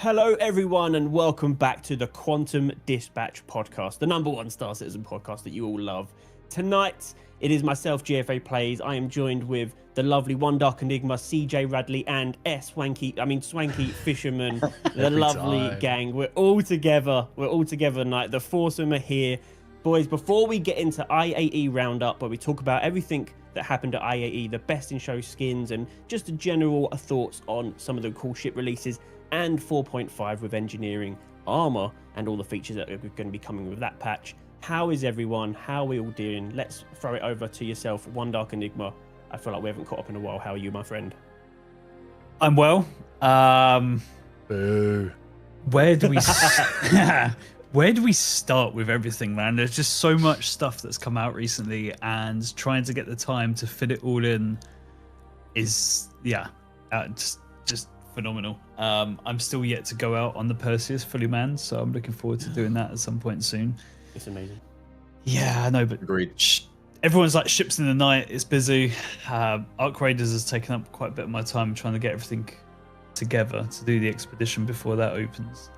Hello, everyone, and welcome back to the Quantum Dispatch podcast, the #1 Star Citizen podcast that you all love. Tonight, it is myself, GFA Plays. I am joined with the lovely One Dark Enigma, CJ Radley, and Swanky Fisherman, the lovely gang. We're all together. Tonight. The foursome are here. Boys, before we get into IAE Roundup, where we talk about everything that happened at IAE, the best in show skins, and just a general thoughts on some of the cool ship releases, and 4.5 with engineering, armor, and all the features that are going to be coming with that patch. How is everyone? How are we all doing? Let's throw it over to yourself, One Dark Enigma. I feel like we haven't caught up in a while. How are you, my friend? I'm well. Boo. Where do we where do we start with everything, man? There's just so much stuff that's come out recently, and trying to get the time to fit it all in is just phenomenal. I'm still yet to go out on the Perseus fully manned, so I'm looking forward to doing that at some point soon. It's amazing. Yeah, I know, but Agreed. Everyone's like ships in the night. It's busy. Arc Raiders has taken up quite a bit of my time trying to get everything together to do the expedition before that opens.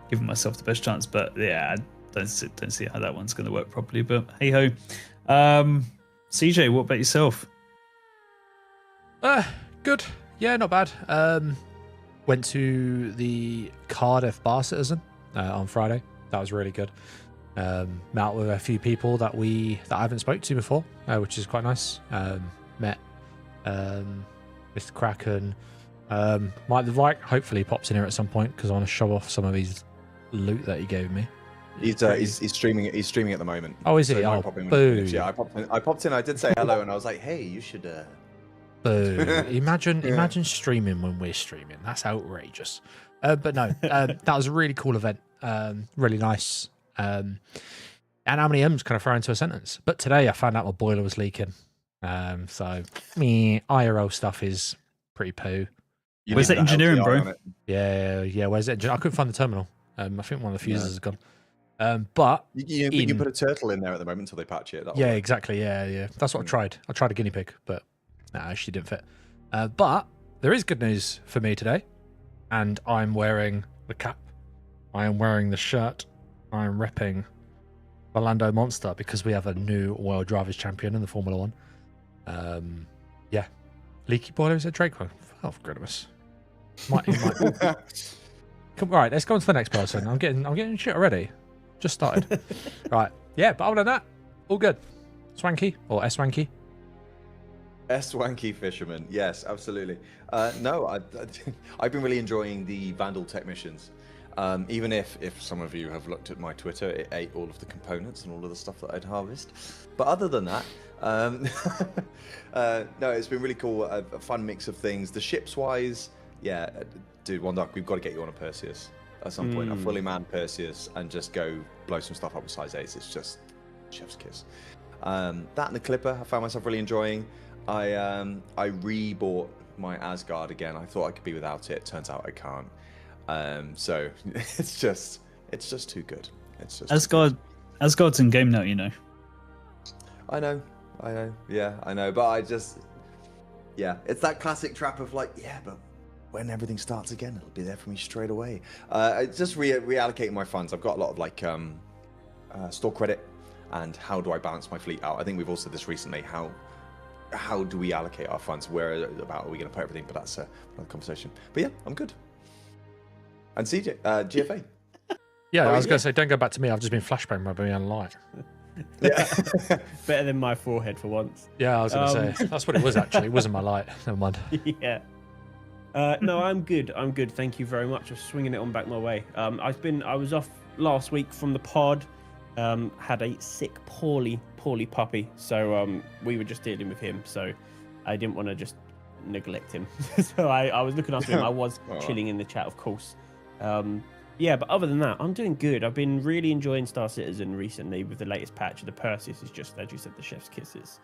Giving myself the best chance, but yeah, I don't see how that one's going to work properly. But hey ho, CJ, what about yourself? Good. Yeah, not bad. Went to the Cardiff Bar Citizen on Friday. That was really good. Met out with a few people that I haven't spoke to before, which is quite nice. Met Mr. Kraken. Mike the Vike hopefully pops in here at some point because I want to show off some of his loot that he gave me. He's streaming. He's streaming at the moment. Oh, is so he? might Oh, pop in boo. yeah, I popped in. I did say hello, and I was like, "Hey, you should." Boo. Imagine streaming when we're streaming. That's outrageous. But no, that was a really cool event. Really nice. And how many M's can I throw into a sentence? But today I found out my boiler was leaking. So IRL stuff is pretty poo. Where's the engineering, bro? Yeah. Where's it? I couldn't find the terminal. I think one of the fuses has gone. But you can put a turtle in there at the moment until they patch it. Yeah, exactly. Yeah. That's what I tried. I tried a guinea pig, but no, actually didn't fit. But there is good news for me today, and I'm wearing the cap. I am wearing the shirt. I am repping Orlando Monster because we have a new World Drivers Champion in the Formula One. Yeah, leaky boiler is a Draco. Oh, for goodness. Might. Come, right, let's go on to the next person. I'm getting shit already. Just started. Right. Yeah, but other than that, all good. Swanky or S-Swanky? Swanky Fisherman. Yes, absolutely. No, I've been really enjoying the Vandal Tech missions. Even if some of you have looked at my Twitter, it ate all of the components and all of the stuff that I'd harvest. But other than that, no, it's been really cool. A fun mix of things. The ships-wise, yeah, dude, One Dark, we've got to get you on a Perseus at some point. A fully manned Perseus and just go blow some stuff up with size 8s. It's just chef's kiss. That and the Clipper, I found myself really enjoying. I re-bought my Asgard again. I thought I could be without it. Turns out I can't. So it's just too good. It's just Asgard's in game now, you know. I know. Yeah, I know. But it's that classic trap of like, yeah, but when everything starts again, it'll be there for me straight away. It's just reallocating my funds. I've got a lot of like store credit, and how do I balance my fleet out? I think we've all said this recently. How do we allocate our funds? Where about are we going to put everything? But that's another conversation. But yeah, I'm good. And CJ, GFA. Yeah, I was going to say, don't go back to me. I've just been flashbanged by being light. Yeah. Better than my forehead for once. Yeah, I was going to say. That's what it was, actually. It wasn't my light. Never mind. Yeah. No, I'm good. Thank you very much for swinging it on back my way. I was off last week from the pod. Had a sick, poorly puppy. So we were just dealing with him. So I didn't want to just neglect him. So I was looking after him. I was chilling in the chat, of course. Yeah, but other than that, I'm doing good. I've been really enjoying Star Citizen recently with the latest patch. The Perseus is just, as you said, the chef's kiss. It's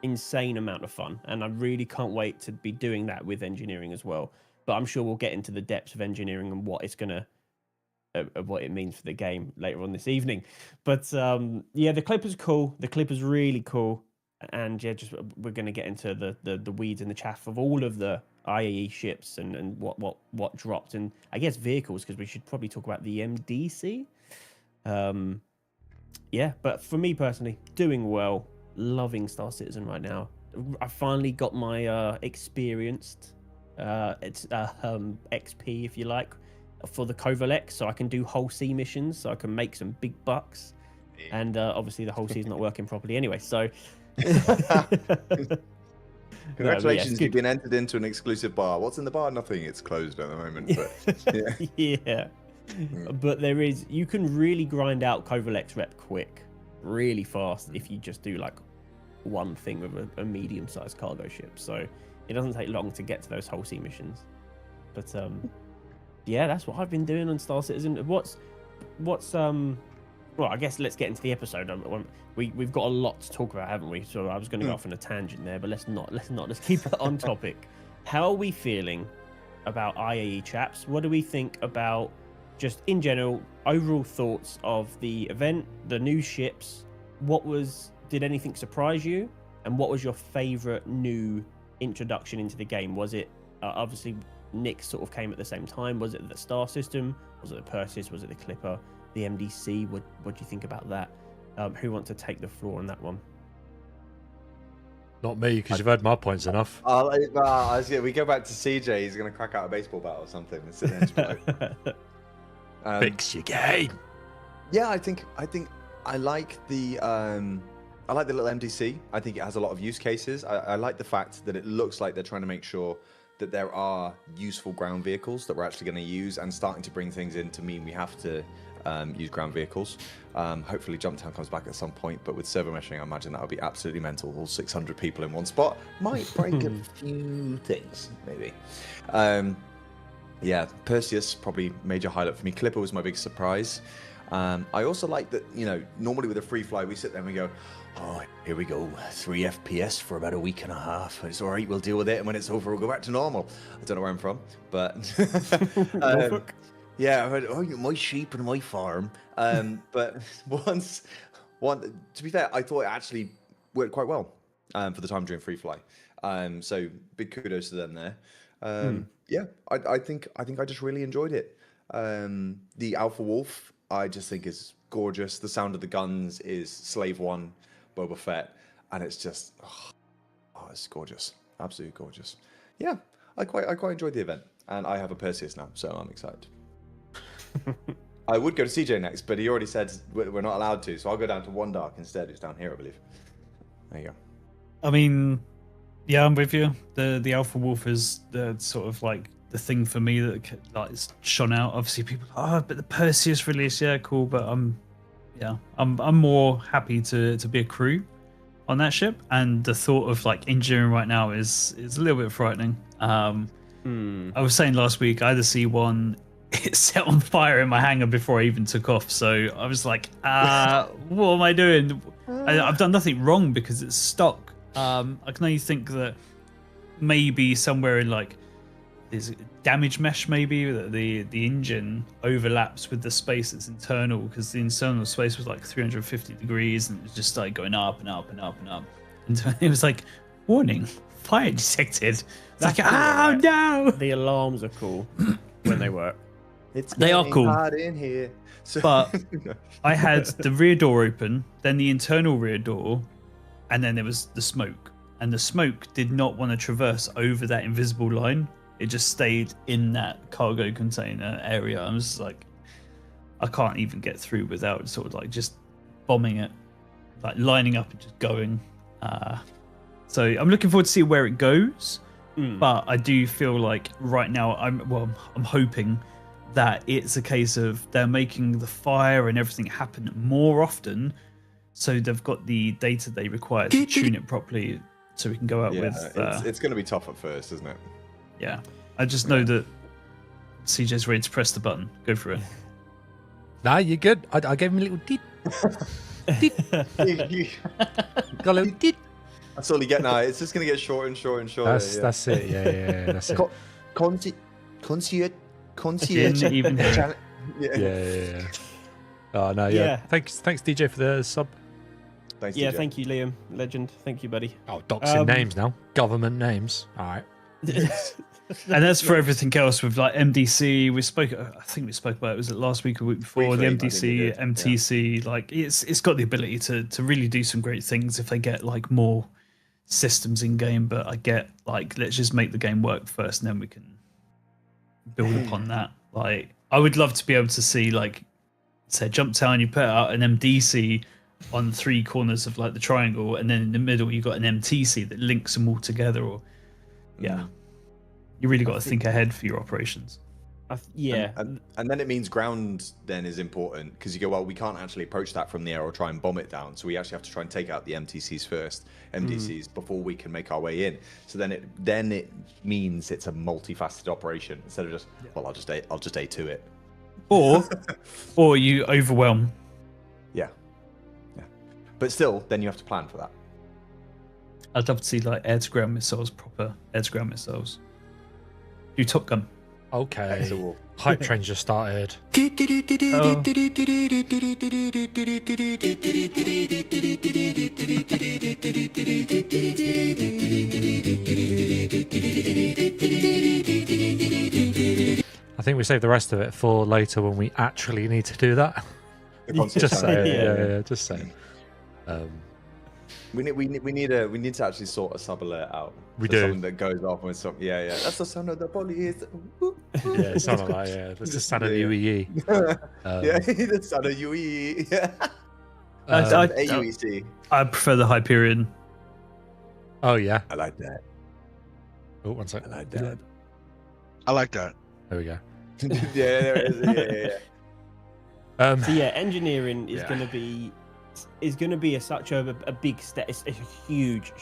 insane amount of fun, and I really can't wait to be doing that with engineering as well. But I'm sure we'll get into the depths of engineering and what it's gonna, what it means for the game later on this evening. But yeah, the Clipper's cool. The Clipper's really cool. and yeah, just we're going to get into the weeds and the chaff of all of the IAE ships and what dropped, and I guess vehicles, because we should probably talk about the MDC. Yeah, but for me personally, doing well, loving Star Citizen right now. I finally got my experienced XP, if you like, for the Kovalek, so I can do whole sea missions, so I can make some big bucks. And obviously the whole sea is not working properly anyway, so Congratulations, you've been entered into an exclusive bar. What's in the bar? Nothing. It's closed at the moment. But yeah. But you can really grind out Kovalek's rep quick, really fast, if you just do like one thing with a medium-sized cargo ship. So it doesn't take long to get to those whole sea missions. But yeah, that's what I've been doing on Star Citizen. What's well, I guess let's get into the episode. We've got a lot to talk about, haven't we? So I was going to go off on a tangent there, but let's not. Let's keep it on topic. How are we feeling about IAE, chaps? What do we think about, just in general, overall thoughts of the event, the new ships? Did anything surprise you? And what was your favorite new introduction into the game? Was it obviously Nick sort of came at the same time? Was it the Star System? Was it the Perseus? Was it the Clipper? The MDC? What do you think about that? Who wants to take the floor on that one? Not me, because you've heard my points enough. We go back to CJ. He's going to crack out a baseball bat or something and sit there and Fix your game. Yeah, I think I like the little MDC. I think it has a lot of use cases. I like the fact that it looks like they're trying to make sure that there are useful ground vehicles that we're actually going to use, and starting to bring things in to mean we have to use ground vehicles. Hopefully Jumptown comes back at some point, but with server meshing, I imagine that would be absolutely mental. All 600 people in one spot might break a few things, maybe. Yeah, Perseus, probably major highlight for me. Clipper was my big surprise. I also like that, normally with a free fly, we sit there and we go, oh, here we go, 3 FPS for about a week and a half. It's all right, we'll deal with it, and when it's over, we'll go back to normal. I don't know where I'm from, but yeah, I heard, my sheep and my farm. But to be fair, I thought it actually worked quite well for the time during free fly. So big kudos to them there. Yeah, I think I just really enjoyed it. The Alpha Wolf, I just think is gorgeous. The sound of the guns is Slave One, Boba Fett, and it's just, it's gorgeous, absolutely gorgeous. Yeah, I quite enjoyed the event, and I have a Perseus now, so I'm excited. I would go to CJ next, but he already said we're not allowed to, so I'll go down to One Dark instead, who's down here, I believe. There you go. I mean, yeah, I'm with you. The Alpha Wolf is the sort of like the thing for me that like it's shone out. Obviously, people, but the Perseus release, yeah, cool. But I'm more happy to be a crew on that ship, and the thought of like engineering right now is a little bit frightening. I was saying last week, I had a C1. It set on fire in my hangar before I even took off, so I was like, what am I doing? I've done nothing wrong because it's stock. I can only think that maybe somewhere in like there's a damage mesh, maybe that the engine overlaps with the space that's internal, because the internal space was like 350 degrees and it just started going up and up and up and up, and it was like, warning, fire detected. It's like, oh no! The alarms are cool when they work. They are cool. Hard in here. So... But I had the rear door open, then the internal rear door, and then there was the smoke. And the smoke did not want to traverse over that invisible line. It just stayed in that cargo container area. I was just like, I can't even get through without sort of like just bombing it, like lining up and just going. So I'm looking forward to see where it goes. But I do feel like right now I'm hoping that it's a case of they're making the fire and everything happen more often, so they've got the data they require to tune it properly, so we can go out with. It's going to be tough at first, isn't it? Yeah, I just know that CJ's ready to press the button. Go for it. Nah, you're good. I gave him a little deep. Got a little deep. That's all you get now. It's just going to get shorter and shorter and shorter. That's it. Yeah, that's it. Concierge. Even yeah. Oh no, yeah. Thanks DJ for the sub. Thanks, Yeah, DJ. thank you, Liam. Legend. Thank you, buddy. Oh, doxing names now. Government names. All right. And that's for everything else with like MDC. I think we spoke about it. Was it last week or week before? Briefly, I The think we MDC, did, MTC. Like it's got the ability to really do some great things if they get like more systems in game. But I get like let's just make the game work first, and then we can build upon that. Like I would love to be able to see like say Jump Town. You put out an MDC on 3 corners of like the triangle, and then in the middle you got an MTC that links them all together. Or you really got to think ahead for your operations. Yeah. And then it means ground then is important because you go, well, we can't actually approach that from the air or try and bomb it down. So we actually have to try and take out the MTCs first, MDCs, before we can make our way in. So then it means it's a multifaceted operation instead of just, well, I'll just A to it. Or you overwhelm. Yeah. But still, then you have to plan for that. I'd love to see like air-to-ground missiles, proper air-to-ground missiles. Do Top Gun. Okay. Hype train just started. Oh. I think we saved the rest of it for later when we actually need to do that. Just saying. Yeah, just saying. We need to actually sort a sub alert out. We for do. Something that goes off with some. Yeah. That's the sound of the police. Yeah, something like that. That's the sound of UEE. Yeah, the sound of UE. Yeah. AUEC. I prefer the Hyperion. Oh yeah. I like that. Oh, one sec. I like that. I like that. There we go. Yeah, there it is. Yeah. So yeah, engineering is Yeah. going to be such a big step. It's a huge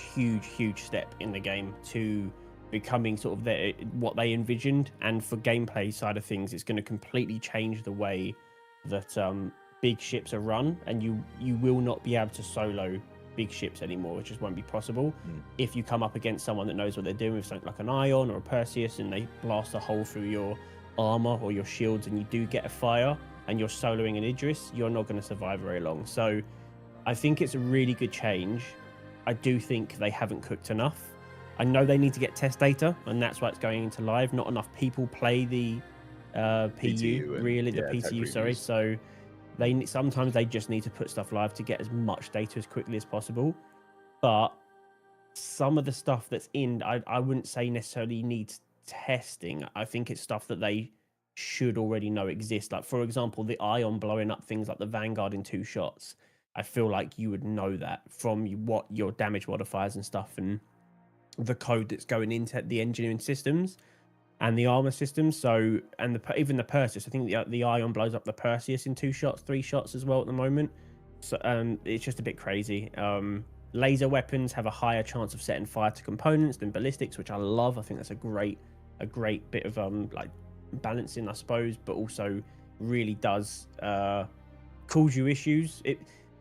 step in the game to becoming sort of what they envisioned. And for gameplay side of things, it's going to completely change the way that big ships are run, and you will not be able to solo big ships anymore. It just won't be possible. If you come up against someone that knows what they're doing with something like an Ion or a Perseus, and they blast a hole through your armor or your shields, and you do get a fire, and you're soloing an Idris, you're not going to survive very long. So I think it's a really good change. I do think they haven't cooked enough. I know they need to get test data, and that's why it's going into live. Not enough people play the PU, really, the PTU, sorry. So sometimes they just need to put stuff live to get as much data as quickly as possible. But some of the stuff that's in, I wouldn't say necessarily needs testing. I think it's stuff that they should already know exists. Like, for example, the Ion blowing up things like the Vanguard in 2 shots. I feel like you would know that from what your damage modifiers and stuff, and the code that's going into the engineering systems and the armor systems. So, and even the Perseus, I think the Ion blows up the Perseus in 2 shots, 3 shots as well at the moment. So it's just a bit crazy. Laser weapons have a higher chance of setting fire to components than ballistics, which I love. I think that's a great bit of like balancing, I suppose, but also really does cause you issues.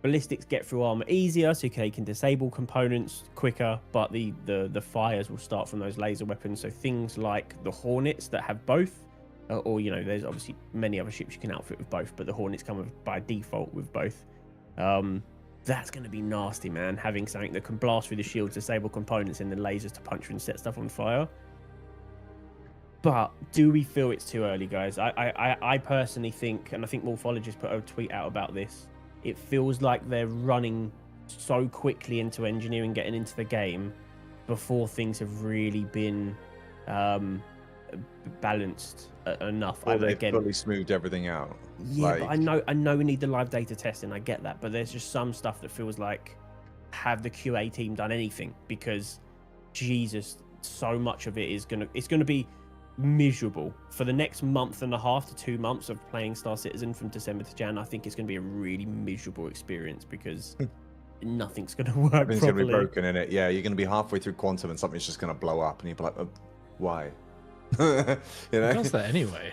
Ballistics get through armor easier, so they can disable components quicker, but the fires will start from those laser weapons. So things like the Hornets that have both, or there's obviously many other ships you can outfit with both, but the Hornets come by default with both. That's going to be nasty, man. Having something that can blast through the shields, disable components, and then lasers to punch through and set stuff on fire. But do we feel it's too early, guys? I personally think, and I think Morphologist put a tweet out about this, it feels like they're running so quickly into engineering, getting into the game, before things have really been balanced enough. Or they've fully smoothed everything out. Yeah, but I know we need the live data testing. I get that, but there's just some stuff that feels like, have the QA team done anything? Because Jesus, so much of it is gonna be miserable for the next month and a half to 2 months of playing Star Citizen from December to Jan. I think it's going to be a really miserable experience because nothing's going to work Everything's properly. going to be broken in it. Yeah, you're going to be halfway through Quantum and something's just going to blow up, and you'll be like, why? Who does that anyway?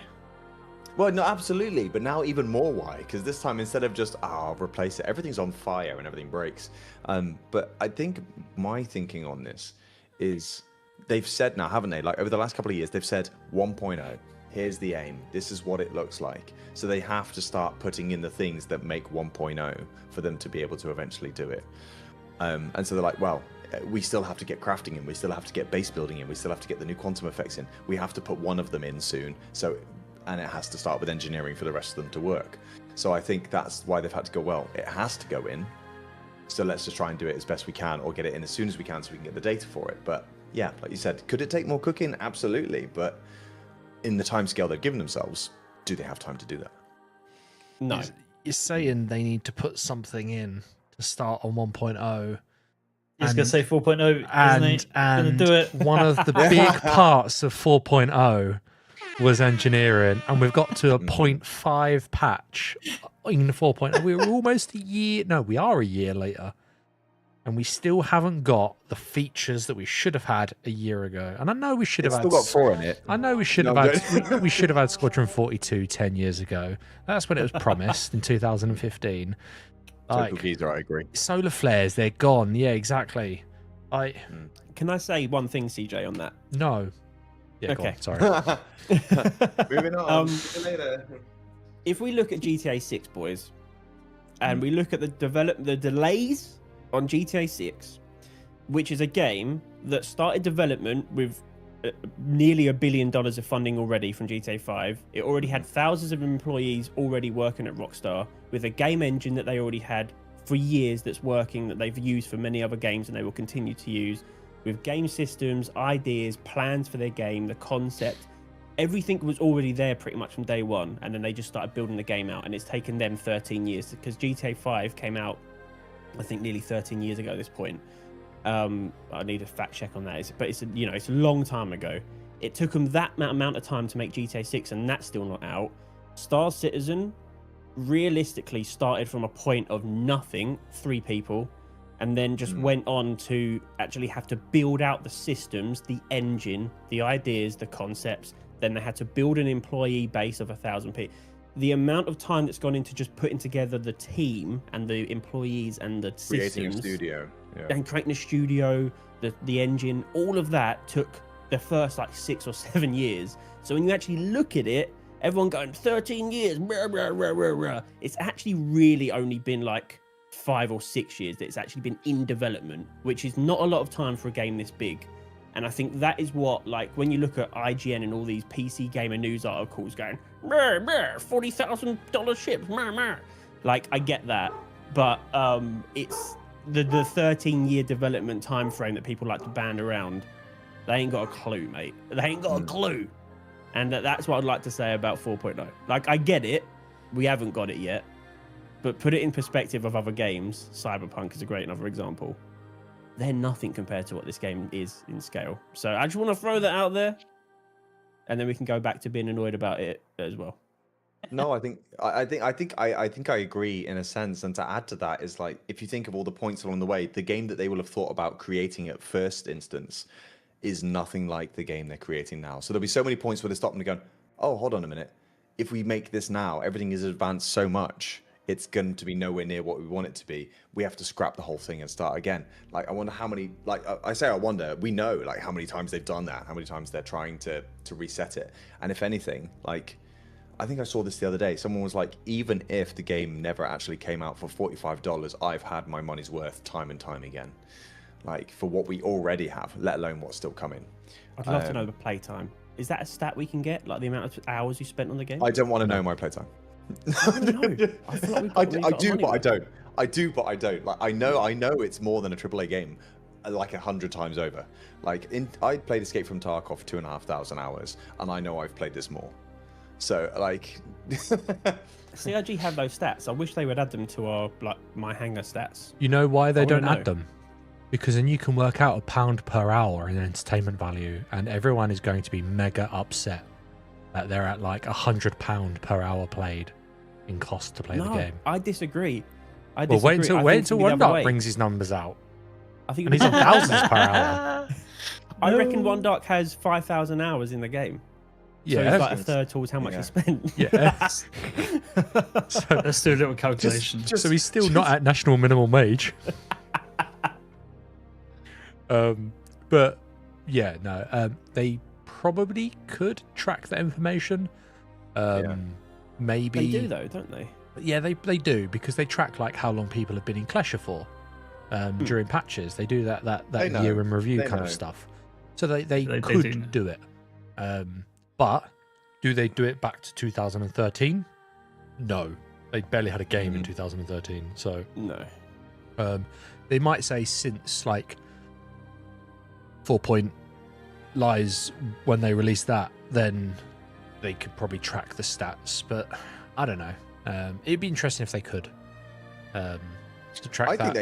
Well, no, absolutely, but now even more why? Because this time, instead of just I'll replace it, everything's on fire and everything breaks. But I think my thinking on this is, they've said now, haven't they? Like over the last couple of years, they've said 1.0, here's the aim, this is what it looks like. So they have to start putting in the things that make 1.0 for them to be able to eventually do it. And so they're like, well, we still have to get crafting in, we still have to get base building in, we still have to get the new quantum effects in. We have to put one of them in soon. And it has to start with engineering for the rest of them to work. So I think that's why they've had to go, well, it has to go in. So let's just try and do it as best we can, or get it in as soon as we can so we can get the data for it. But yeah, like you said, could it take more cooking? Absolutely. But in the timescale they've given themselves, do they have time to do that? No. You're saying they need to put something in to start on 1.0. He's going to say 4.0, and isn't he? Gonna do it. One of the big parts of 4.0 was engineering, and we've got to a 0.5 patch in 4.0. We were almost a year. No, we are a year later, and we still haven't got the features that we should have had a year ago. And I know we should have had. Still got 4 in it. I know we should have had. We should have had Squadron 42 10 years ago. That's when it was promised in 2015. Total geezer, I agree. Solar flares, they're gone. Yeah, exactly. Can I say one thing, CJ, on that? No. Yeah, Okay. go on, sorry. Moving on. See you later. If we look at GTA 6, boys, and we look at the delays on GTA 6, which is a game that started development with nearly $1 billion of funding already from GTA 5. It already had thousands of employees already working at Rockstar with a game engine that they already had for years that's working, that they've used for many other games and they will continue to use, with game systems, ideas, plans for their game, the concept. Everything was already there pretty much from day one, and then they just started building the game out, and it's taken them 13 years because GTA 5 came out, I think, nearly 13 years ago at this point. I need a fact check on that, but it's a long time ago. It took them that amount of time to make GTA 6, and that's still not out. Star Citizen realistically started from a point of nothing, 3 people, and then just went on to actually have to build out the systems, the engine, the ideas, the concepts. Then they had to build an employee base of 1,000 people. The amount of time that's gone into just putting together the team and the employees and the Creating systems, a studio. Yeah. and creating a studio, the engine, all of that took the first 6 or 7 years. So when you actually look at it, everyone going 13 years, rah, rah, rah, rah, rah. It's actually really only been 5 or 6 years that it's actually been in development, which is not a lot of time for a game this big. And I think that is what, when you look at IGN and all these PC gamer news articles going, $40,000 ships, I get that, but it's the 13-year development time frame that people like to band around. They ain't got a clue, mate. They ain't got a clue. And that's what I'd like to say about 4.0. I get it. We haven't got it yet. But put it in perspective of other games. Cyberpunk is a great another example. They're nothing compared to what this game is in scale. So I just want to throw that out there. And then we can go back to being annoyed about it as well. No, I think I agree in a sense. And to add to that is if you think of all the points along the way, the game that they will have thought about creating at first instance is nothing like the game they're creating now. So there'll be so many points where they stop and they're going, oh, hold on a minute. If we make this now, everything is advanced so much, it's going to be nowhere near what we want it to be. We have to scrap the whole thing and start again. I wonder how many, I wonder, we know how many times they've done that, how many times they're trying to reset it. And if anything, I think I saw this the other day. Someone was like, even if the game never actually came out for $45, I've had my money's worth time and time again. For what we already have, let alone what's still coming. I'd love to know the playtime. Is that a stat we can get? The amount of hours you spent on the game? I don't want to know my playtime. I do, but I don't. I do, but I don't. I know it's more than a AAA game, 100 times over. I played Escape from Tarkov 2,500 hours, and I know I've played this more. So CIG have those stats. I wish they would add them to our My Hangar stats. You know why they don't add them? Because then you can work out a £1 per hour in entertainment value, and everyone is going to be mega upset that they're at £100 per hour played in cost to play the game. I disagree. Well, wait until One Dark brings his numbers out. I think and he's on thousands per hour. I reckon One Dark has 5,000 hours in the game. Yeah, so it's a third towards how much he spent. Yeah. So let's do a little calculation. So he's still not at national minimum wage. But yeah, no, they probably could track that information. Maybe They do though, don't they? Yeah, they do, because they track like how long people have been in Klesher for during patches. They do that year in review kind of stuff. So they could do it. But do they do it back to 2013? No. They barely had a game in 2013. So No. They might say since like 4 Point Lies, when they released that, then they could probably track the stats, but I don't know. It'd be interesting if they could to track I that.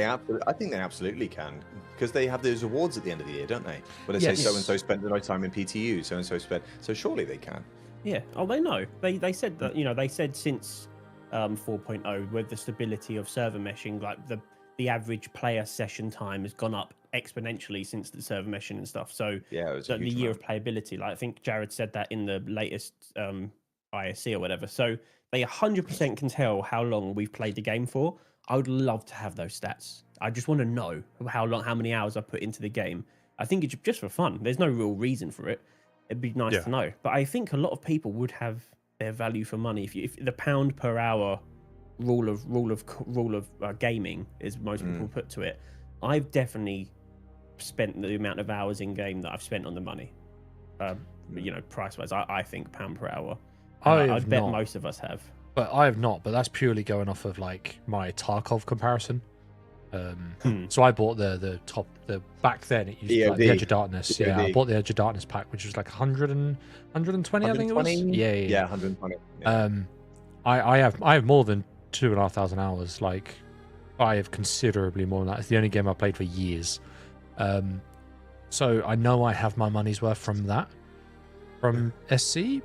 think they absolutely can, because they have those awards at the end of the year, don't they? Where they say so and so spent the time in PTU, so and so spent. So surely they can. Yeah. Oh, they know. They said that. You know, they said since 4.0, with the stability of server meshing, like the average player session time has gone up exponentially since the server meshing and stuff. So Yeah, it was the year of playability. Like I think Jared said that in the latest IAC or whatever. So they 100% can tell how long we've played the game for. I would love to have those stats. I just want to know how many hours I put into the game. I think it's just for fun. There's no real reason for it. It'd be nice to know. But I think a lot of people would have their value for money if the pound per hour rule of gaming is most people put to it. I've definitely spent the amount of hours in game that I've spent on the money. You know, price wise, I think pound per hour. I bet most of us have. But I have not. But that's purely going off of like my Tarkov comparison. So I bought the back then it used to be like the Edge of Darkness. EOD. Yeah, I bought the Edge of Darkness pack, which was like 120, I think it was. Yeah, 120. Yeah. I have more than 2,500 hours. Like I have considerably more than that. It's the only game I played for years. So I know I have my money's worth from that. From SC,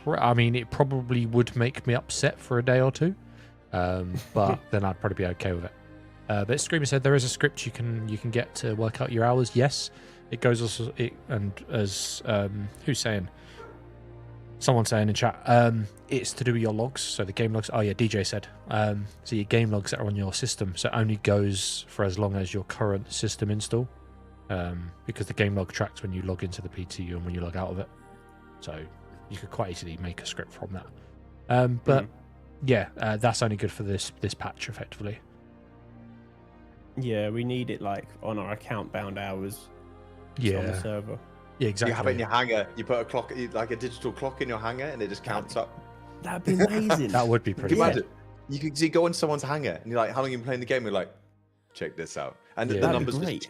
I mean, it probably would make me upset for a day or two, but then I'd probably be okay with it. But Screamer said there is a script you can get to work out your hours. Yes, it goes also, as who's saying? Someone saying in chat, it's to do with your logs. So the game logs. Oh yeah, DJ said. So your game logs that are on your system. So it only goes for as long as your current system install, because the game log tracks when you log into the PTU and when you log out of it. So you could quite easily make a script from that. But yeah, that's only good for this patch effectively. Yeah, we need it like on our account bound hours. On the server. Yeah, exactly. You have it in your hangar. You put a clock, like a digital clock in your hangar, and it just counts up. That'd be amazing. That would be pretty. Can you imagine? You could see go in someone's hangar, and you're like, "How long have you been playing the game?" You're like, "Check this out," and the numbers. That'd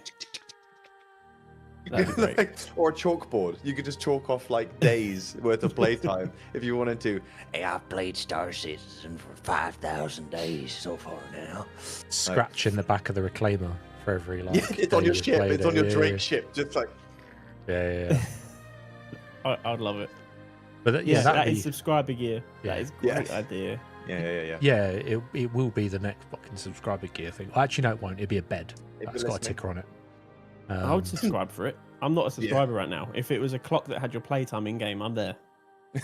be great. Or a chalkboard. You could just chalk off like days worth of playtime if you wanted to. Hey, I've played Star Citizen for 5,000 days so far now. Scratching the back of the reclaimer for every like. Yeah, it's on your ship. It's on your Drake ship. Just like. Yeah. I'd love it. But that is subscriber gear. Yeah. That is a great idea. Yeah. It will be the next fucking subscriber gear thing. Well, actually, no, it won't. It'll be a bed. It's got a ticker on it. I would subscribe for it. I'm not a subscriber right now. If it was a clock that had your playtime in game, I'm there.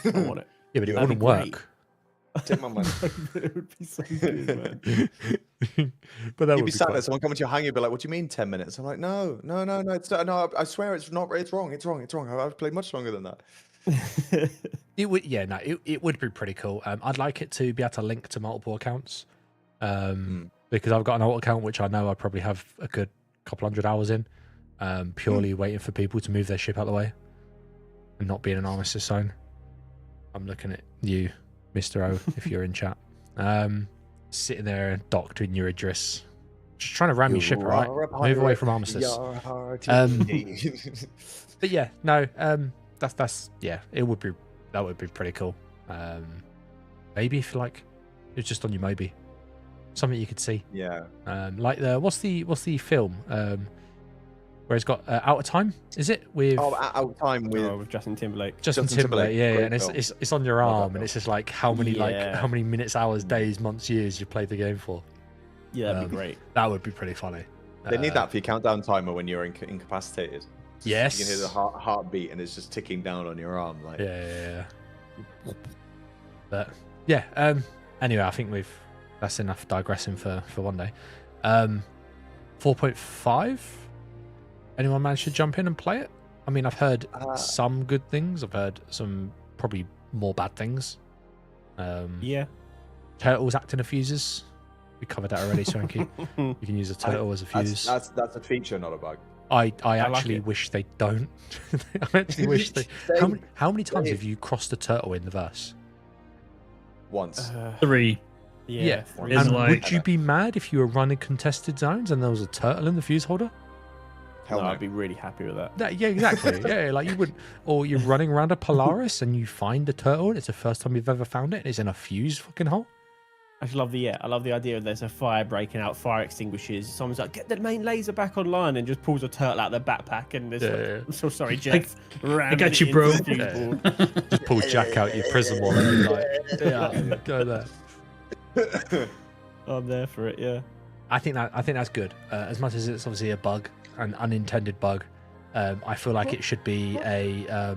I want it. Yeah, but it That'd wouldn't be great. work. Take my money. It would be so good, man. But that You'd would be be sat quite... there, someone coming to your hangar, you'd be like, "What do you mean 10 minutes?" I'm like, "No, it's no. I swear it's not. It's wrong. I've played much longer than that." It would, it would be pretty cool. I'd like it to be able to link to multiple accounts, because I've got an alt account which I know I probably have a good couple hundred hours in, purely waiting for people to move their ship out of the way and not be in an armistice zone. I'm looking at you, Mr. O, if you're in chat, sitting there docked in your Idris, just trying to ram your ship, right? Move away from armistice. But yeah, no, that's it would be. That would be pretty cool. Maybe if like it was just on your Mobi, something you could see. Yeah. Like what's the film? Where it's got Out of Time? Is it with? Out of Time with Justin Timberlake. Justin Timberlake, yeah, Great and film. it's on your arm, and it's just like how many minutes, hours, days, months, years you played the game for. Yeah, that'd be great. That would be pretty funny. They need that for your countdown timer when you're incapacitated. Yes. You can hear the heartbeat, and it's just ticking down on your arm. Like. Yeah. But yeah. Anyway, I think that's enough digressing for one day. 4.5. Anyone managed to jump in and play it? I mean, I've heard some good things. I've heard some probably more bad things. Yeah. Turtles acting as fuses. We covered that already, Swanky. You can use a turtle as a fuse. That's a feature, not a bug. I like actually it. wish they don't. I actually wish they. How many times have you crossed a turtle in the verse? Once. 3. Yeah. And Isn't like- would you be mad if you were running contested zones and there was a turtle in the fuse holder? Hell No, no. I'd be really happy with that. Yeah, exactly. Yeah, like you would, or you're running around a Polaris and you find a turtle. And it's the first time you've ever found it. And it's in a fuse fucking hole. I love the idea of there's a fire breaking out, fire extinguishes. Someone's like, get the main laser back online, and just pulls a turtle out of their backpack. And there's like, I'm so sorry, Jeff. I got you, bro. Just pull Jack out your prison wallet and be like, yeah, go there. I'm there for it. Yeah. I think that's good. As much as it's obviously a bug, an unintended bug, I feel like it should be a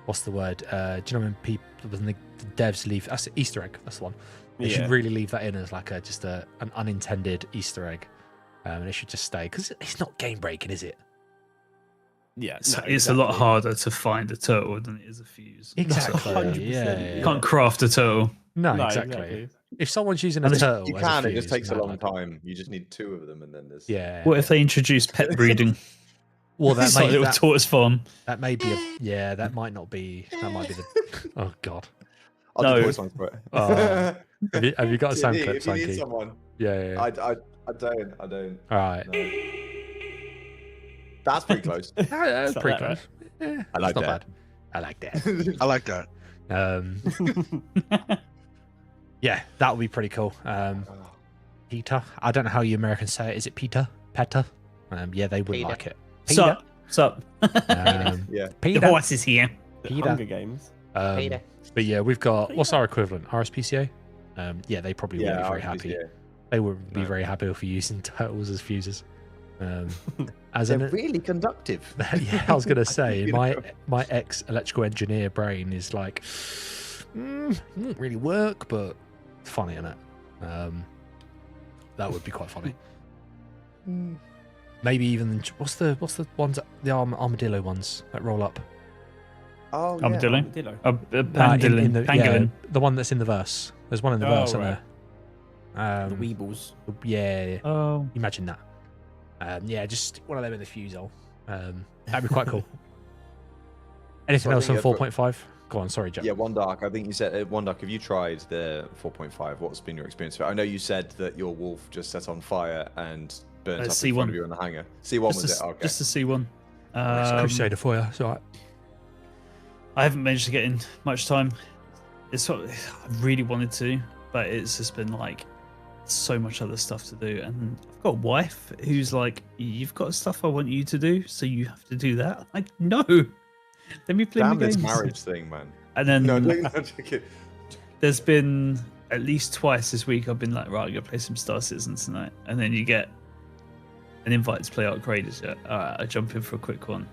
what's the word? Do you know when the devs leave? That's an Easter egg. That's the one. They should really leave that in as like just an unintended Easter egg, and it should just stay because it's not game breaking, is it? Yeah. It's a lot harder to find a turtle than it is a fuse. Exactly. 100%. Yeah. You can't craft a turtle. No, No, exactly. If someone's using a turtle, You as a can. It fuse, just takes a no, long like- time. You just need 2 of them, and then there's. Yeah. What if they introduce pet breeding? Well, It's like a little tortoise farm. that may be. That might not be. That might be the. Oh God. I'll No. do voice lines for it. Oh. Have you got a sound clip, If you need Sankey? someone, Yeah. I don't. All right. No. That's pretty close. That's Something pretty like close. Yeah, I like it's not that. bad. I like that. I like that. Yeah, that would be pretty cool. Peter. I don't know how you Americans say it. Is it Peter? Peter? Yeah, they wouldn't Peter. like it. Sup? Sup? Um, Yeah. The Peter. horse is here. Peter. Hunger Games. Peter. But yeah, we've got what's our equivalent? RSPCA. Yeah, they probably wouldn't be very RSPCA. happy. They would be No. very happy if you're using turtles as fuses. As They're an really conductive. yeah, I was gonna say You my know. ex electrical engineer brain is like, won't really work, but it's funny, isn't it? That would be quite funny. Maybe even what's the ones the armadillo ones that roll up? Oh, yeah. Armadillo? Armadillo. Pangolin. Pangolin. the one that's in the verse. There's one in the Oh, verse, isn't right. there? The Weebles. Yeah. Oh. Imagine that. Yeah, just one of them in the fuse hole. That'd be quite cool. Anything So I else on think I've 4.5? Go on, sorry, Jack. Yeah, One Dark. I think you said One Dark. Have you tried the 4.5? What's been your experience? I know you said that your wolf just set on fire and burnt up in C1. front of you in the hangar. C1 was Just it? Okay. to see one. It's Crusader for you. It's all right. I haven't managed to get in much time. It's sort of, I really wanted to, but it's just been like so much other stuff to do. And I've got a wife who's like, "You've got stuff I want you to do, so you have to do that." I'm like, no, let me play Damn my this games. marriage thing, man. And then No, no, joking. there's been at least twice this week I've been like, right, I'm gonna play some Star Citizen tonight, and then you get an invite to play Arc Raiders. Yeah, all right, I jump in for a quick one.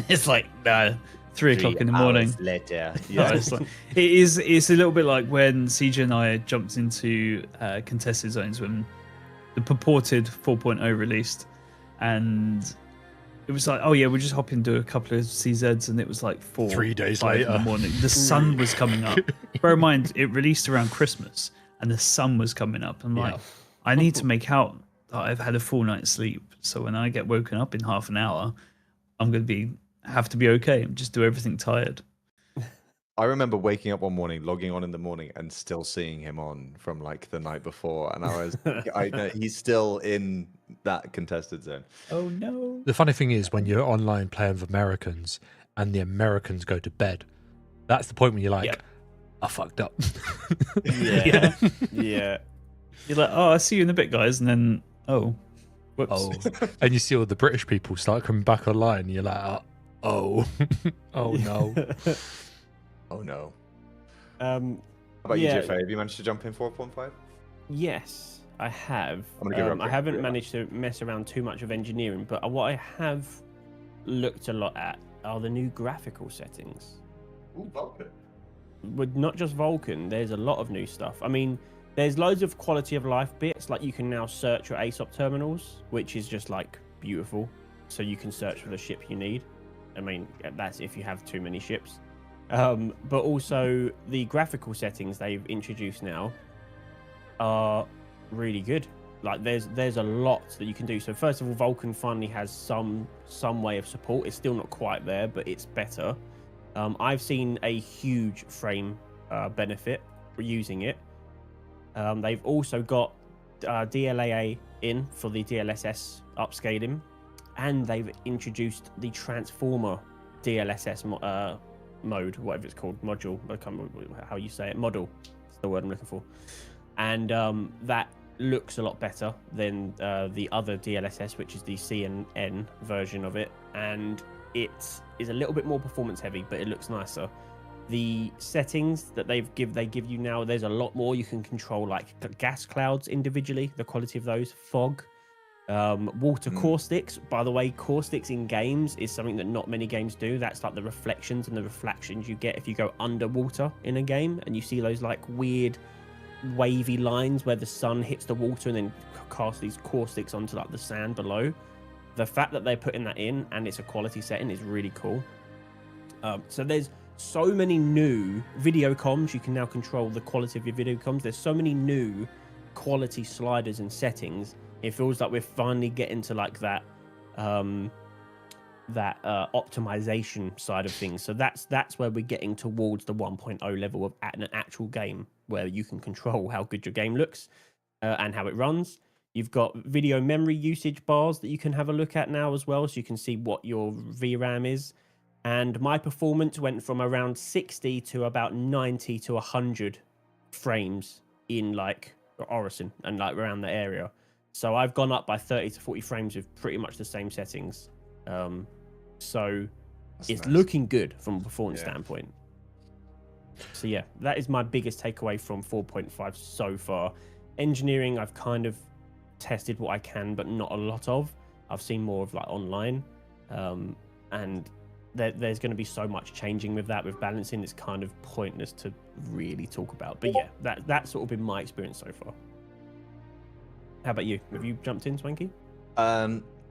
It's like, no, 3 o'clock in the morning. Later. No, it's like, it's a little bit like when CJ and I jumped into contested zones when the purported 4.0 released, and it was like, oh yeah, we'll just hop in and do a couple of CZs, and it was like 3 days 5 in the later. morning. The sun was coming up. Bear in mind, it released around Christmas, and the sun was coming up. I'm like, Yeah. I need to make out that I've had a full night's sleep, so when I get woken up in half an hour, I'm gonna have to be okay and just do everything tired. I remember waking up one morning, logging on in the morning, and still seeing him on from like the night before, and I was, I know he's still in that contested zone. Oh no! The funny thing is when you're online playing with Americans and the Americans go to bed, that's the point when you're like, Yep. I fucked up. Yeah. Yeah. You're like, oh, I see you in a bit, guys, and then, oh, whoops. Oh, and you see all the British people start coming back online, and you're like, oh, oh no. Oh no. Um, How about Yeah. you, JFA? Have you managed to jump in 4.5? yes, I have. I'm gonna give her a I quick haven't review. managed to mess around too much of engineering, but what I have looked a lot at are the new graphical settings. Ooh, Vulcan. With not just Vulkan, there's a lot of new stuff. I mean, there's loads of quality of life bits, like you can now search your ASOP terminals, which is just like beautiful. So you can search for the ship you need. I mean, that's if you have too many ships. But also the graphical settings they've introduced now are really good. Like there's a lot that you can do. So first of all, Vulcan finally has some way of support. It's still not quite there, but it's better. I've seen a huge frame benefit for using it. They've also got DLAA in for the DLSS upscaling, and they've introduced the Transformer DLSS mode, whatever it's called, module. I can't remember how you say it. Model. That's the word I'm looking for. And that looks a lot better than the other DLSS, which is the CNN version of it, and it is a little bit more performance heavy, but it looks nicer. The settings that they give you now, there's a lot more. You can control like gas clouds individually, the quality of those, fog, water caustics. By the way, caustics in games is something that not many games do. That's like the reflections and the reflections you get if you go underwater in a game and you see those like weird wavy lines where the sun hits the water and then cast these caustics onto like the sand below. The fact that they're putting that in and it's a quality setting is really cool. So there's so many new video comms. You can now control the quality of your video comms. There's so many new quality sliders and settings. It feels like we're finally getting to like that optimization side of things. So that's where we're getting towards the 1.0 level of an actual game where you can control how good your game looks and how it runs. You've got video memory usage bars that you can have a look at now as well, so you can see what your VRAM is. And my performance went from around 60 to about 90 to 100 frames in like Orison and like around the area. So I've gone up by 30 to 40 frames with pretty much the same settings. So it's looking good from a performance standpoint. So yeah, that is my biggest takeaway from 4.5 so far. Engineering, I've kind of tested what I can, but not a lot of. I've seen more of like online, and there's going to be so much changing with that, with balancing. It's kind of pointless to really talk about. But yeah, that's sort of been my experience so far. How about you? Have you jumped in, Swanky?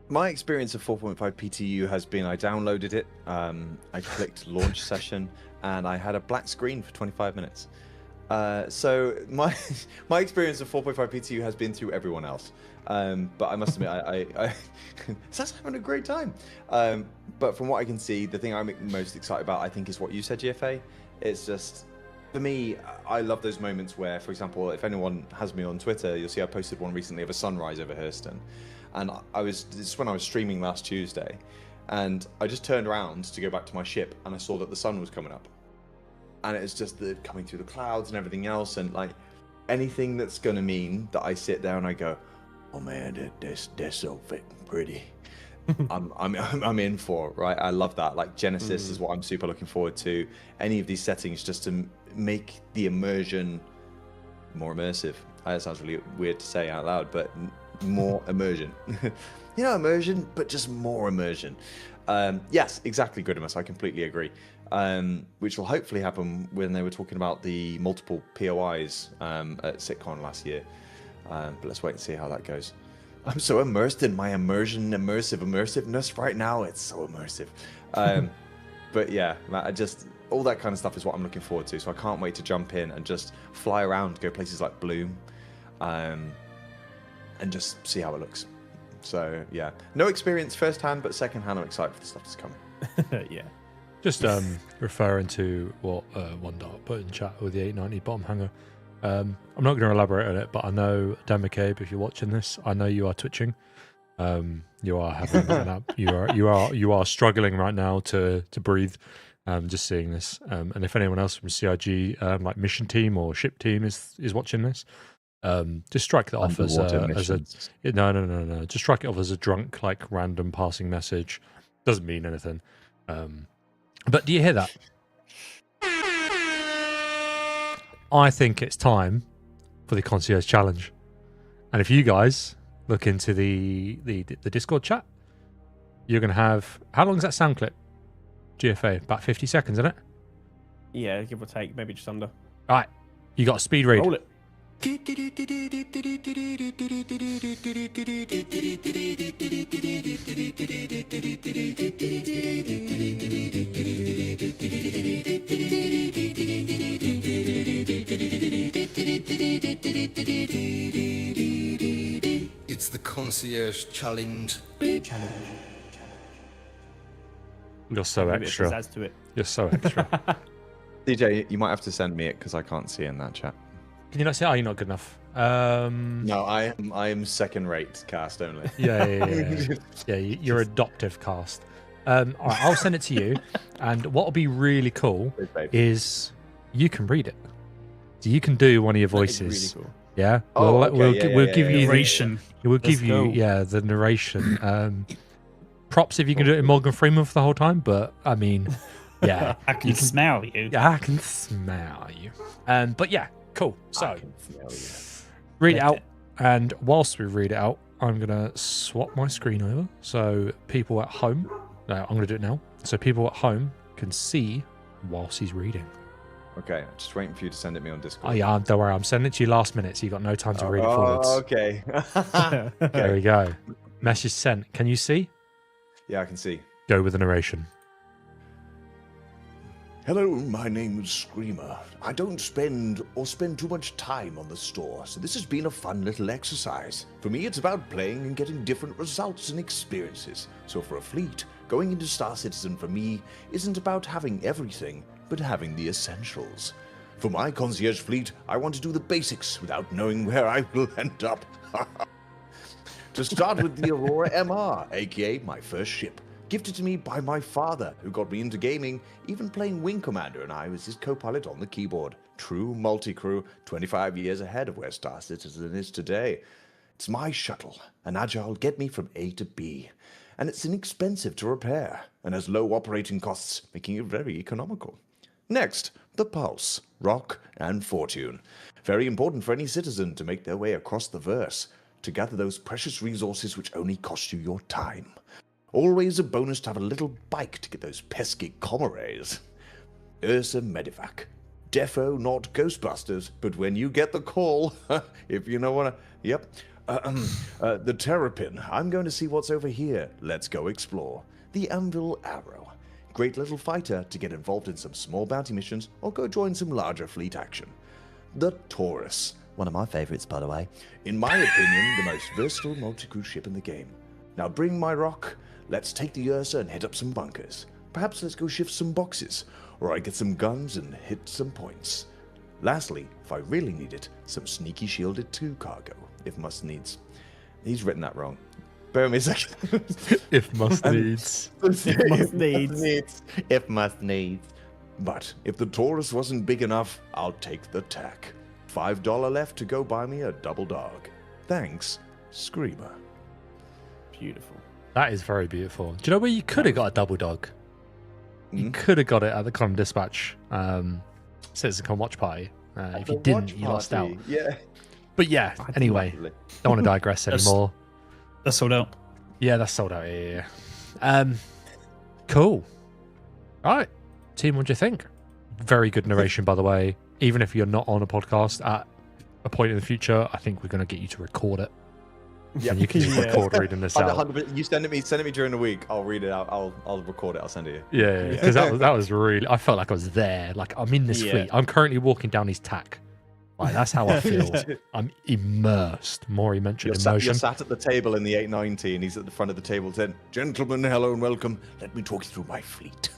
My experience of 4.5 PTU has been I downloaded it, I clicked launch session, and I had a black screen for 25 minutes. So my experience of 4.5 PTU has been through everyone else. But I must admit, I was having a great time. But from what I can see, the thing I'm most excited about, I think, is what you said, GFA. It's just, for me, I love those moments where, for example, if anyone has me on Twitter, you'll see I posted one recently of a sunrise over Hurston. And this is when I was streaming last Tuesday. And I just turned around to go back to my ship, and I saw that the sun was coming up. And it's just coming through the clouds and everything else. And like anything that's going to mean that I sit there and I go, oh man, they're so pretty. I'm in for it, right? I love that. Like Genesis is what I'm super looking forward to. Any of these settings just to make the immersion more immersive. That sounds really weird to say out loud, but more immersion. Immersion, but just more immersion. Yes, exactly, Goodimus. I completely agree. Which will hopefully happen when they were talking about the multiple POIs at SitCon last year. But let's wait and see how that goes. I'm so immersed in my immersiveness right now. It's so immersive. But yeah, all that kind of stuff is what I'm looking forward to. So I can't wait to jump in and just fly around, go places like Bloom, and just see how it looks. So yeah, no experience firsthand, but secondhand, I'm excited for the stuff that's coming. Yeah. Just referring to what One Dart put in chat with the 890 bottom hanger. I'm not going to elaborate on it, but I know Dan McCabe, if you're watching this, I know you are twitching. You are having you are struggling right now to breathe. Just seeing this, and if anyone else from CIG, like mission team or ship team, is watching this, just strike that off as a no. Just strike it off as a drunk, like random passing message. Doesn't mean anything. But do you hear that? I think it's time for the concierge challenge. And if you guys look into the Discord chat, you're going to have, how long is that sound clip? GFA, about 50 seconds, isn't it? Yeah, give or take, maybe just under. All right, you got a speed read. Roll it. It's the concierge challenge. You're so Give it a extra. pizzazz to it. You're so extra. DJ, you might have to send me it because I can't see in that chat. Can you not say, oh, you're not good enough? No, I am second rate cast only. Yeah, you're adoptive cast. All right, I'll send it to you. And what will be really cool is you can read it. So you can do one of your voices. Really cool. Yeah, Oh, we'll okay, give you Narration. we'll give you go. the narration. Props if you can do it in Morgan Freeman for the whole time, but I mean, yeah, I can smell you. yeah, I can smell you. But yeah, cool. So I can smell you. read it out, and whilst we read it out, I'm gonna swap my screen over so people at home. No, I'm gonna do it now, so people at home can see whilst he's reading. Okay, just waiting for you to send it me on Oh Discord. yeah, don't worry, I'm sending it to you last minute, so you got no time to read it forwards. Okay. There we go. Message sent. Can you see? Yeah, I can see. Go with the narration. Hello, my name is Screamer. I don't spend too much time on the store, so this has been a fun little exercise. For me, it's about playing and getting different results and experiences. So for a fleet, going into Star Citizen for me isn't about having everything, but having the essentials. For my concierge fleet, I want to do the basics without knowing where I will end up. To start with the Aurora MR, aka my first ship. Gifted to me by my father, who got me into gaming, even playing Wing Commander, and I was his co-pilot on the keyboard. True multi-crew, 25 years ahead of where Star Citizen is today. It's my shuttle, an Agile get me from A to B, and it's inexpensive to repair, and has low operating costs, making it very economical. Next, the Pulse, Rock, and Fortune. Very important for any citizen to make their way across the verse, to gather those precious resources which only cost you your time. Always a bonus to have a little bike to get those pesky comrades. Ursa Medivac. Defo not Ghostbusters, but when you get the call, if you know what yep. The Terrapin. I'm going to see what's over here. Let's go explore. The Anvil Arrow. Great little fighter to get involved in some small bounty missions or go join some larger fleet action. The Taurus. One of my favorites, by the way. In my opinion, the most versatile multi-crew ship in the game. Now bring my rock. Let's take the Ursa and hit up some bunkers. Perhaps let's go shift some boxes, or I get some guns and hit some points. Lastly, if I really need it, some sneaky shielded 2 cargo, if must needs. He's written that wrong. Bear with me a second. If must needs. If must needs. But if the Taurus wasn't big enough, I'll take the tack. $5 left to go buy me a double dog. Thanks, Screamer. Beautiful. That is very beautiful. Do you know where you could have got a double dog? You could have got it at the Quantum Dispatch Citizen Watch Party. If you didn't, you lost out. Yeah. But yeah, anyway, don't want to digress anymore. That's sold out. Yeah, that's sold out. Yeah. Cool. All right, team, what do you think? Very good narration, by the way. Even if you're not on a podcast at a point in the future, I think we're going to get you to record it. Yeah. And you can just record reading this out. 100%. You send it me during the week. I'll read it out. I'll record it. I'll send it you. Yeah, because that was really. I felt like I was there. Like I'm in this fleet. I'm currently walking down his tack. Like that's how I feel. I'm immersed. Maury mentioned immersion. You're sat at the table in the 890, and he's at the front of the table saying, "Gentlemen, hello and welcome. Let me talk you through my fleet."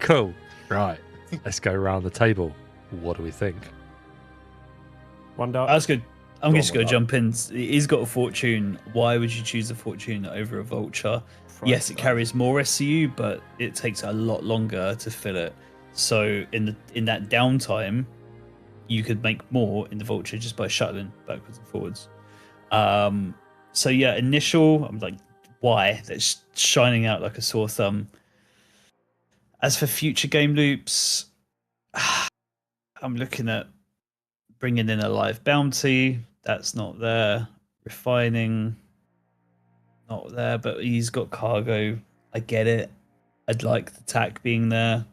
Cool. Right. Let's go around the table. What do we think? One dark. That's good. I'm just going to One jump in. He's got a Fortune. Why would you choose a Fortune over a Vulture? Yes, it carries more SCU, but it takes a lot longer to fill it. So in that downtime, you could make more in the Vulture just by shuttling backwards and forwards. So yeah, initial, I'm like, why? That's shining out like a sore thumb. As for future game loops, I'm looking at bringing in a live bounty. That's not there. Refining, not there. But he's got cargo. I get it. I'd like the tack being there.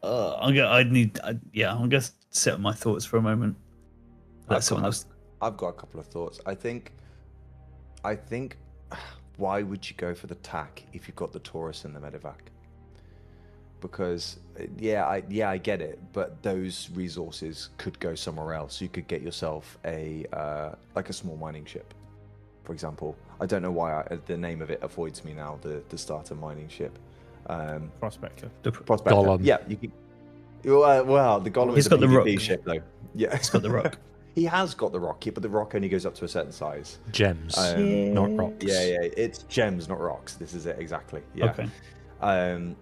I'm gonna sit on my thoughts for a moment. Let someone else. I've got a couple of thoughts. I think, why would you go for the tack if you've got the Taurus and the medevac? Because I get it, but those resources could go somewhere else. You could get yourself a like a small mining ship, for example. I don't know why the name of it avoids me now. The starter mining ship, Prospector. Prospector. Golem. Yeah, you can. Well, the Golem He's is a got the PvP rock. ship though. Yeah, He's got the rock. He has got the rock, but the rock only goes up to a certain size. Gems, not rocks. Yeah, it's gems, not rocks. This is it exactly. Yeah. Okay.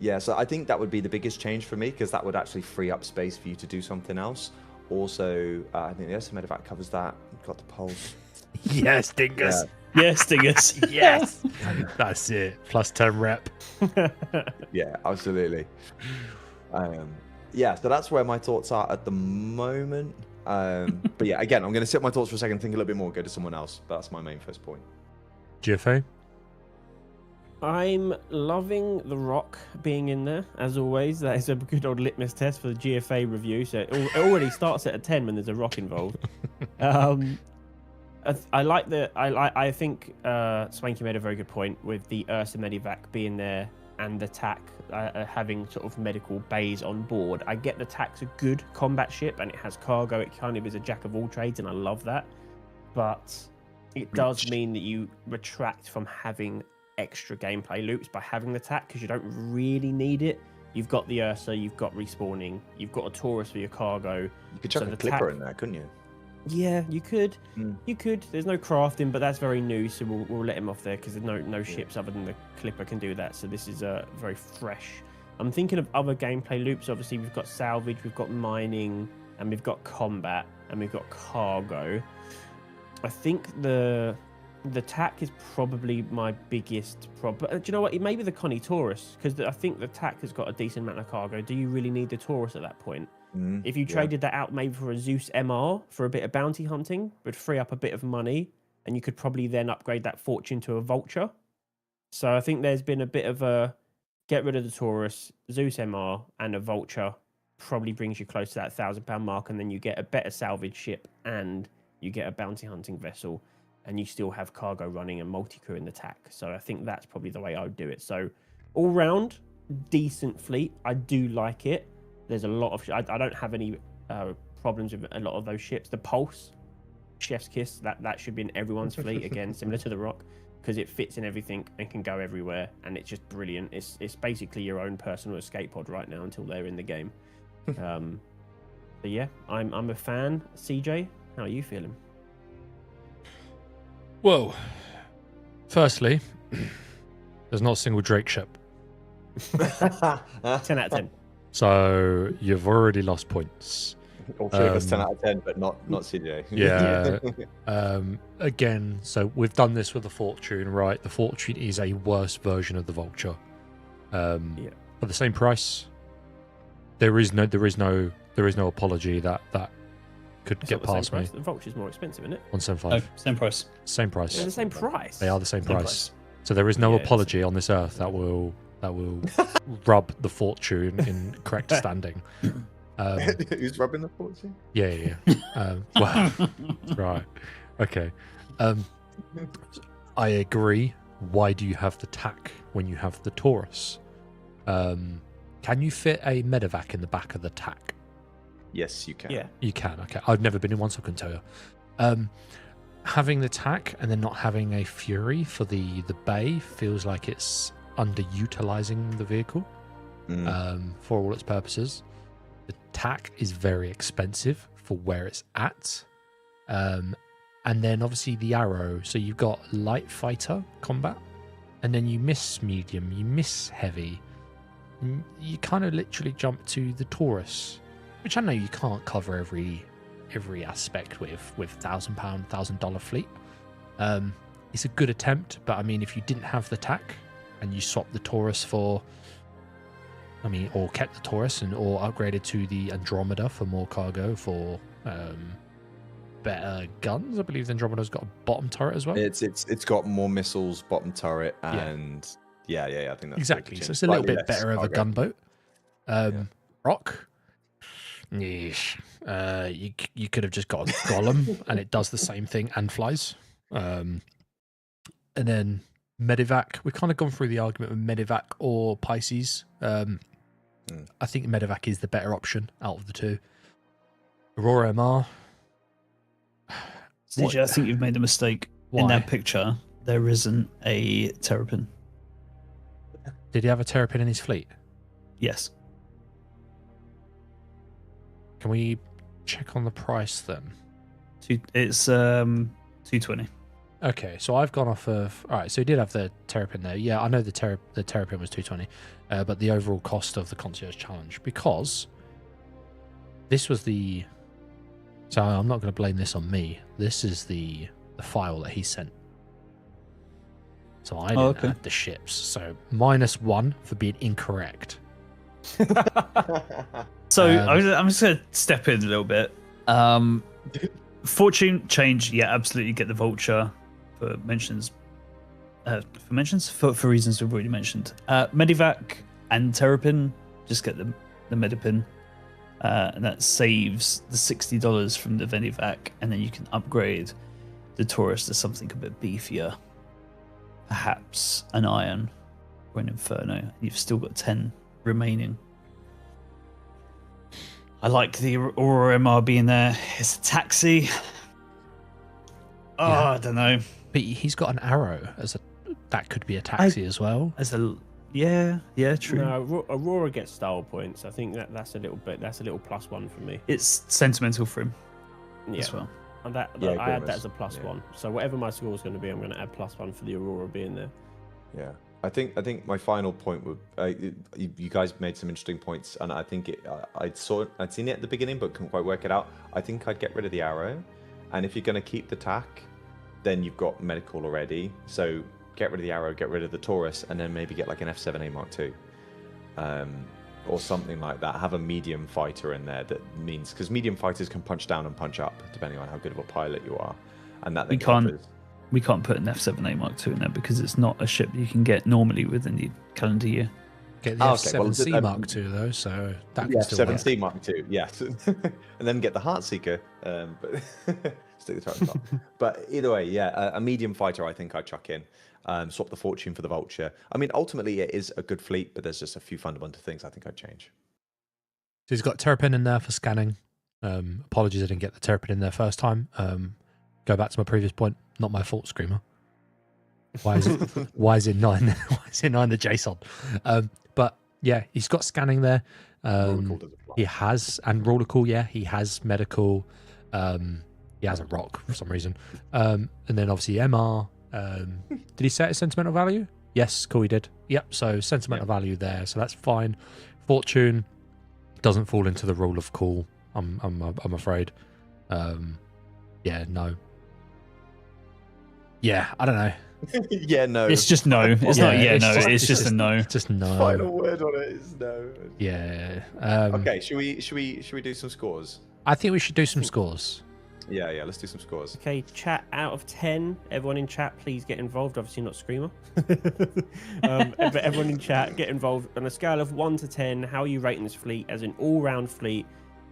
Yeah, so I think that would be the biggest change for me because that would actually free up space for you to do something else. Also, I think the Ursa Medevac covers that. You've got the pulse. Yes, dingus. Yes, Dingus. Yes. That's it. Plus 10 rep. Yeah, absolutely. Yeah, so that's where my thoughts are at the moment. But yeah, again, I'm going to sit my thoughts for a second, think a little bit more, go to someone else. But that's my main first point. GFA? I'm loving the rock being in there, as always. That is a good old litmus test for the GFA review. So it already starts at a 10 when there's a rock involved. I like the. I think Swanky made a very good point with the Ursa Medivac being there and the TAC having sort of medical bays on board. I get the TAC's a good combat ship and it has cargo. It kind of is a jack of all trades, and I love that. But it does mean that you retract from having extra gameplay loops by having the TAC because you don't really need it. You've got the Ursa, you've got respawning, you've got a Taurus for your cargo. You could chuck a Clipper in there, couldn't you? Yeah, you could. You could. There's no crafting, but that's very new, so we'll let him off there because there's no ships other than the Clipper can do that. So this is very fresh. I'm thinking of other gameplay loops. Obviously, we've got salvage, we've got mining, and we've got combat, and we've got cargo. I think the TAC is probably my biggest problem. Do you know what? It may be the Connie Taurus because I think the TAC has got a decent amount of cargo. Do you really need the Taurus at that point? If you traded that out maybe for a Zeus MR for a bit of bounty hunting, would free up a bit of money, and you could probably then upgrade that fortune to a vulture. So I think there's been a bit of a get rid of the Taurus, Zeus MR, and a vulture probably brings you close to that £1,000 mark, and then you get a better salvage ship and you get a bounty hunting vessel, and you still have cargo running and multi-crew in the TAC. So I think that's probably the way I would do it. So all round, decent fleet. I do like it. There's a lot of... I don't have any problems with a lot of those ships. The Pulse, Chef's Kiss, that should be in everyone's fleet, again, similar to the Rock, because it fits in everything and can go everywhere, and it's just brilliant. It's basically your own personal escape pod right now until they're in the game. But yeah, I'm a fan. CJ, how are you feeling? Well, firstly, there's not a single Drake ship. 10 out of 10. So you've already lost points. Or three of us 10 out of 10, but not CJ. Yeah. Again, so we've done this with the Fortune, right? The Fortune is a worse version of the Vulture. For the same price, there is no apology that could get past me. The Vulture's more expensive, isn't it? 175. No, same price. Same price. They're the same price. They are the same price. So there is no apology on this earth that will rub the Fortune in correct standing. Who's rubbing the Fortune? Yeah. Well, right. Okay. I agree. Why do you have the TAC when you have the Taurus? Can you fit a medevac in the back of the TAC? Yes, you can. Yeah. You can. Okay. I've never been in one, so I can tell you. Having the TAC and then not having a Fury for the bay feels like it's underutilizing the vehicle for all its purposes. The TAC is very expensive for where it's at. And then obviously the Arrow. So you've got light fighter combat, and then you miss medium, you miss heavy. And you kind of literally jump to the Taurus, which I know you can't cover every aspect with £1,000, $1,000 fleet. It's a good attempt, but I mean, if you didn't have the TAC and you swapped the Taurus or kept the Taurus or upgraded to the Andromeda for more cargo, for better guns. I believe the Andromeda's got a bottom turret as well. It's got more missiles, bottom turret, and yeah, I think that's exactly. So it's a little bit better of a gunboat. Rock. Yeesh. You could have just got a golem, and it does the same thing and flies. And then Medivac. We've kind of gone through the argument with Medivac or Pisces. I think Medivac is the better option out of the two. Aurora MR. CJ, I think you've made a mistake. Why? In that picture, there isn't a Terrapin. Did he have a Terrapin in his fleet? Yes. Can we check on the price then? It's 220. Okay, so I've gone off of... All right, so he did have the Terrapin there. Yeah, I know the Terrapin was 220, but the overall cost of the Concierge Challenge, because this was the... So I'm not going to blame this on me. This is the file that he sent. So I didn't add the ships. So -1 for being incorrect. So I'm just going to step in a little bit. Fortune change, yeah, absolutely get the vulture for mentions. For reasons we've already mentioned. Medivac and Terrapin, just get the Medipin. And that saves the $60 from the Medivac, and then you can upgrade the Taurus to something a bit beefier. Perhaps an Iron or an Inferno. You've still got 10 remaining. I like the Aurora MR being there. It's a taxi. Oh, yeah. I don't know. But he's got an arrow as a... That could be a taxi as well. As a... Yeah, true. No, Aurora gets style points. I think that's a little +1 for me. It's sentimental for him as well. And I add that as a +1. So whatever my score is going to be, I'm going to add +1 for the Aurora being there. Yeah, I think my final point would you guys made some interesting points, and I think I'd seen it at the beginning but couldn't quite work it out. I think I'd get rid of the arrow, and if you're going to keep the tack, then you've got medical already. So get rid of the arrow, get rid of the Taurus, and then maybe get like an F7A Mark II. Or something like that. Have a medium fighter in there that means... Because medium fighters can punch down and punch up, depending on how good of a pilot you are. And that we can't put an F7A Mark II in there because it's not a ship you can get normally within the calendar year. Get the F7C Mark II, though, so that can still work. F7C Mark II, yes. And then get the Heartseeker, but stick the turret top. But either way, yeah, a medium fighter I think I'd chuck in. Swap the Fortune for the Vulture. I mean, ultimately, it is a good fleet, but there's just a few fundamental things I think I'd change. So he's got Terrapin in there for scanning. Apologies I didn't get the Terrapin in there first time. Go back to my previous point. Not my fault, Screamer. Why is it 9? Why is it 9 the JSON? But yeah, he's got scanning there. He has, and Roller Call, yeah, he has medical. He has a rock for some reason. And then obviously MR. Did he set his sentimental value? Yes, cool, he did. Yep, so sentimental value there, so that's fine. Fortune doesn't fall into the rule of cool. I'm afraid. Yeah, no. Yeah, I don't know. Yeah, no. It's just no. It's not. Yeah, no. It's just a no. Just no. Final word on it is no. Yeah. Okay. Should we do some scores? I think we should do some scores. Yeah. Let's do some scores. Okay, chat out of 10. Everyone in chat, please get involved. Obviously not Screamer. But everyone in chat, get involved. On a scale of 1 to 10, how are you rating this fleet as an all-round fleet?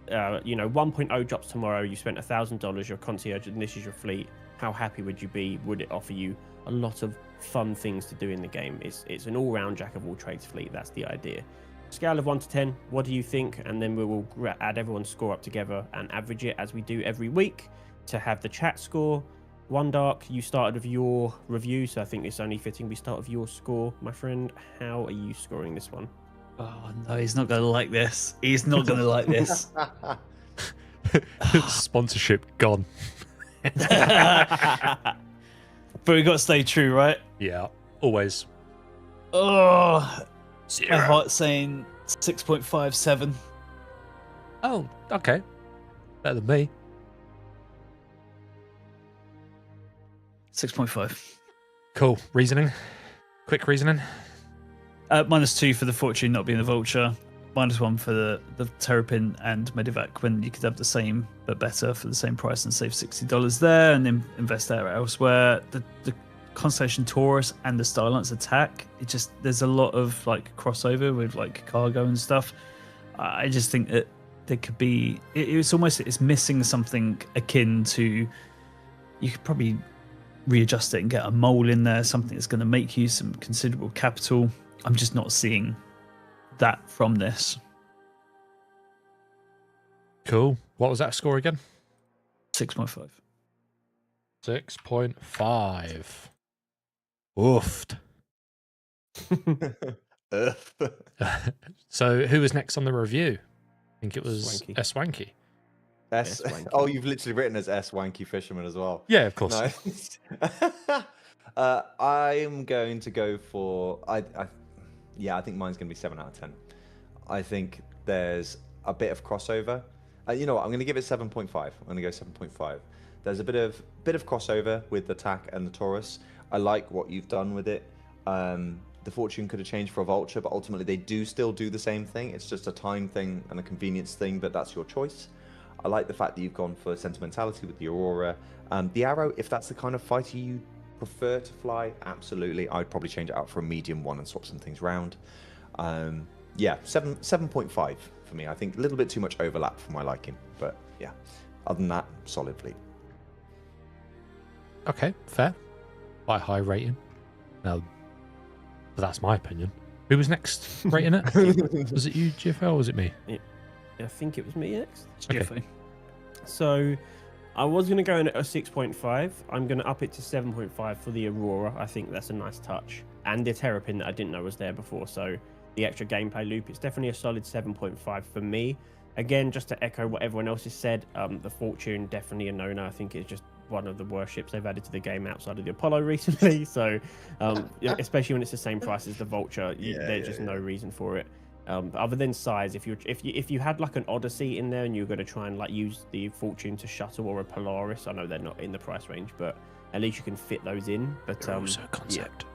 1.0 drops tomorrow. You spent $1,000. You're a concierge, and this is your fleet. How happy would you be? Would it offer you a lot of fun things to do in the game? It's an all-round jack of all trades fleet. That's the idea. Scale of 1 to 10, what do you think? And then we will add everyone's score up together and average it as we do every week to have the chat score. One Dark, you started with your review, so I think it's only fitting we start with your score, my friend. How are you scoring this one? Oh no, he's not going to like this. He's not going to like this. Sponsorship gone. But we got to stay true, right? Yeah, always. Oh, my heart's saying 6.57. Oh, okay. Better than me. 6.5. Cool. Reasoning? Quick reasoning? -2 for the Fortune not being the Vulture. -1 for the Terrapin and Medivac when you could have the same but better for the same price and save $60 there and then invest that elsewhere. The Constellation Taurus and the Starlance Attack, there's a lot of like crossover with like cargo and stuff. I just think that there could be. It's missing something akin to. You could probably readjust it and get a mole in there, something that's going to make you some considerable capital. I'm just not seeing that from this. Cool. What was that score again? 6.5. 6.5. Oofed. So who was next on the review? I think it was Swanky. Swanky. S. Yes, wanky. Oh, you've literally written as S Wanky Fisherman as well. Yeah, of course. Nice. I'm going to go for I think mine's going to be 7 out of 10. I think there's a bit of crossover. You know what? I'm going to give it 7.5. I'm going to go 7.5. There's a bit of crossover with the TAC and the Taurus. I like what you've done with it. The fortune could have changed for a vulture, but ultimately they do still do the same thing. It's just a time thing and a convenience thing, but that's your choice. I like the fact that you've gone for sentimentality with the Aurora. The Arrow, if that's the kind of fighter you prefer to fly, absolutely. I'd probably change it out for a medium one and swap some things around. 7.5 for me. I think a little bit too much overlap for my liking, but yeah. Other than that, solid fleet. Okay, fair. Quite high rating. But that's my opinion. Who was next rating it? Was it you, GFL, or was it me? I think it was me next. Okay. So I was going to go in at a 6.5. I'm going to up it to 7.5 for the Aurora. I think that's a nice touch. And the Terrapin that I didn't know was there before. So the extra gameplay loop, it's definitely a solid 7.5 for me. Again, just to echo what everyone else has said, the Fortune, definitely a no-no. I think it's just one of the worst ships they've added to the game outside of the Apollo recently. So especially when it's the same price as the Vulture, there's just no reason for it. Other than size, if you had like an Odyssey in there and you're going to try and like use the Fortune to shuttle, or a Polaris, I know they're not in the price range, but at least you can fit those in. But They're also a concept.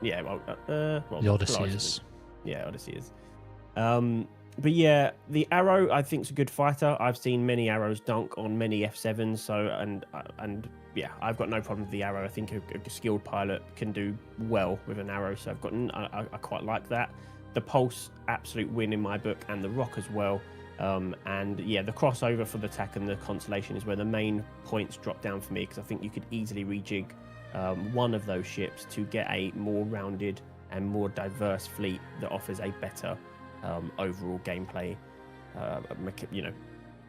Yeah, well, the Odyssey Polaris is. isn't. Yeah, Odyssey is. But yeah, the Arrow I think is a good fighter. I've seen many Arrows dunk on many F7s, so and yeah, I've got no problem with the Arrow. I think a skilled pilot can do well with an Arrow, so I quite like that. The Pulse, absolute win in my book, and the Rock as well. And yeah, the crossover for the TAC and the Constellation is where the main points drop down for me, because I think you could easily rejig one of those ships to get a more rounded and more diverse fleet that offers a better overall gameplay,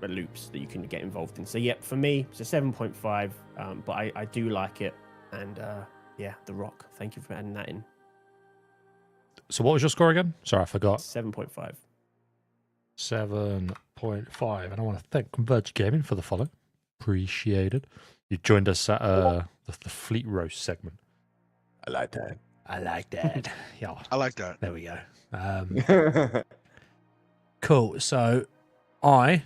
loops that you can get involved in. So yeah, for me, it's a 7.5, but I do like it. And yeah, the Rock, thank you for adding that in. So what was your score again? Sorry, I forgot. 7.5. 7.5. And I want to thank Converge Gaming for the follow. Appreciated. You joined us at the Fleet Roast segment. I like that. I like that. Yeah. I like that. There we go. Cool. So I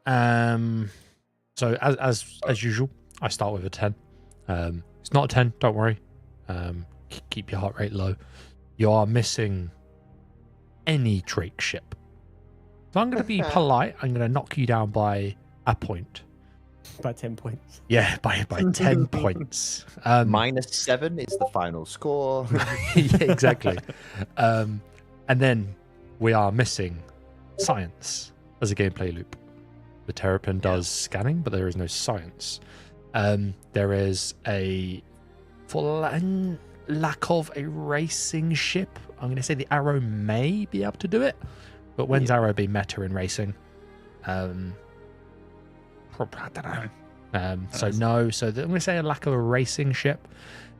so as usual, I start with a 10. It's not a 10, don't worry. Keep your heart rate low. You are missing any Drake ship. So I'm going to be polite. I'm going to knock you down by a point. By 10 points. Yeah, by 10 points. -7 is the final score. Yeah, exactly. And then we are missing science as a gameplay loop. The Terrapin does scanning, but there is no science. There is for lack of a racing ship, I'm going to say the Arrow may be able to do it, but when's Arrow be meta in racing? Probably, I don't know. So no. So I'm going to say a lack of a racing ship.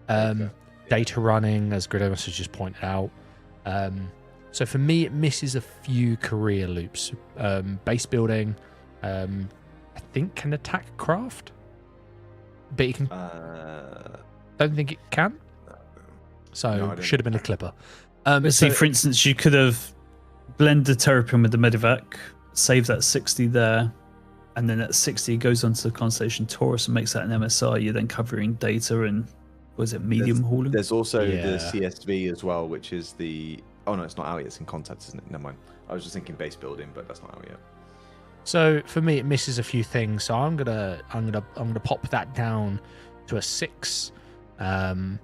Data running, as Gridos has just pointed out. So for me, it misses a few career loops. Base building, I think can attack craft, but you can. Don't think it can. So No, should have been a clipper. But see, for instance, you could have blended the Terrapin with the Medivac, save that 60 there, and then at 60 goes onto the Constellation Taurus and makes that an MSR. You're then covering data and was it medium hauling? There's also the CSV as well, which is the. Oh no, it's not out yet. It's in contact, isn't it? Never mind. I was just thinking base building, but that's not out yet. So for me, it misses a few things. So I'm gonna pop that down to a 6. I'm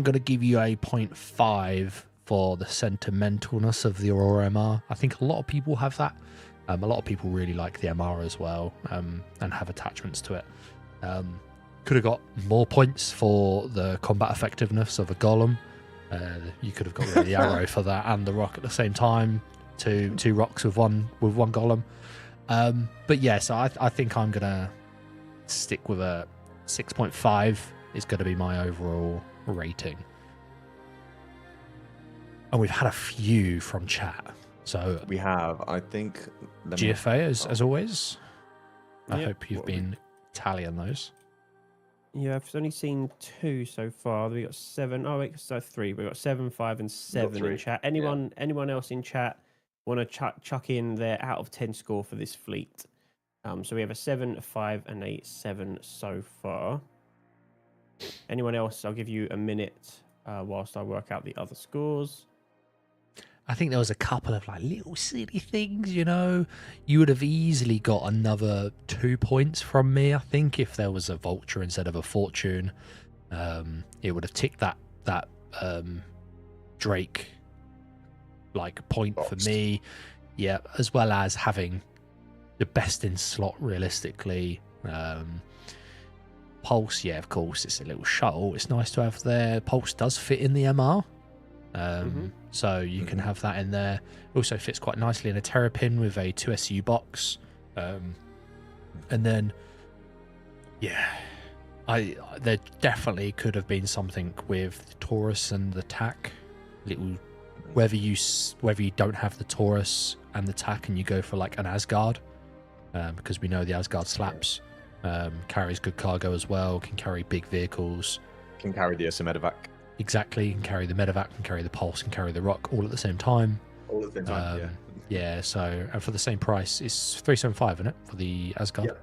gonna give you a 0.5 for the sentimentalness of the Aurora MR. I think a lot of people have that. A lot of people really like the MR as well, and have attachments to it. Could have got more points for the combat effectiveness of a golem. You could have got rid of the arrow for that and the rock at the same time. Two rocks with one golem. But yeah, so I think I'm gonna stick with a 6.5 is going to be my overall rating. And we've had a few from chat. So We have, I think... GFA, as always. I Yep. hope you've been tallying those. Yeah, I've only seen 2 so far. We got 7. Oh, wait, so 3. We got 7, 5, and 7 in 3. chat. Anyone else in chat want to chuck in their out of 10 score for this fleet? So we have a 7, a 5, and a 7 so far. Anyone else? I'll give you a minute whilst I work out the other scores. I think there was a couple of like little silly things, you know. You would have easily got another 2 points from me, I think, if there was a vulture instead of a fortune. It would have ticked that Drake like point for me. Yeah, as well as having the best in slot realistically. Pulse, yeah, of course, it's a little shuttle. It's nice to have there. Pulse does fit in the MR. So you can have that in there. Also fits quite nicely in a Terrapin with a 2SU box. And then, yeah, there definitely could have been something with the Taurus and the TAC. Little, whether you don't have the Taurus and the TAC and you go for like an Asgard, because we know the Asgard slaps. Carries good cargo as well, can carry big vehicles. Can carry the Medevac. Exactly, can carry the Medevac, can carry the Pulse, can carry the Rock all at the same time. All at the same time, yeah. Yeah, so, and for the same price, it's 375, isn't it, for the Asgard? Yeah,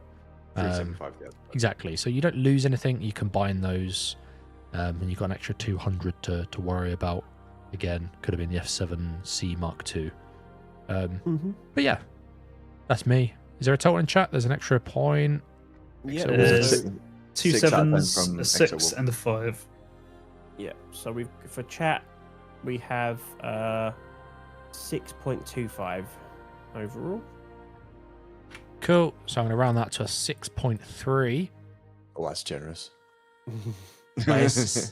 375, yeah. Exactly, so you don't lose anything, you combine those, and you've got an extra 200 to worry about. Again, could have been the F7C Mark II. But yeah, that's me. Is there a total in chat? There's an extra point. Yeah, There's 2 6 out of 10 7s, from a Extra 6, Wolf. and a 5. yeah. So we for chat we have 6.25 overall. Cool, so I'm going to round that to a 6.3. Oh, that's generous.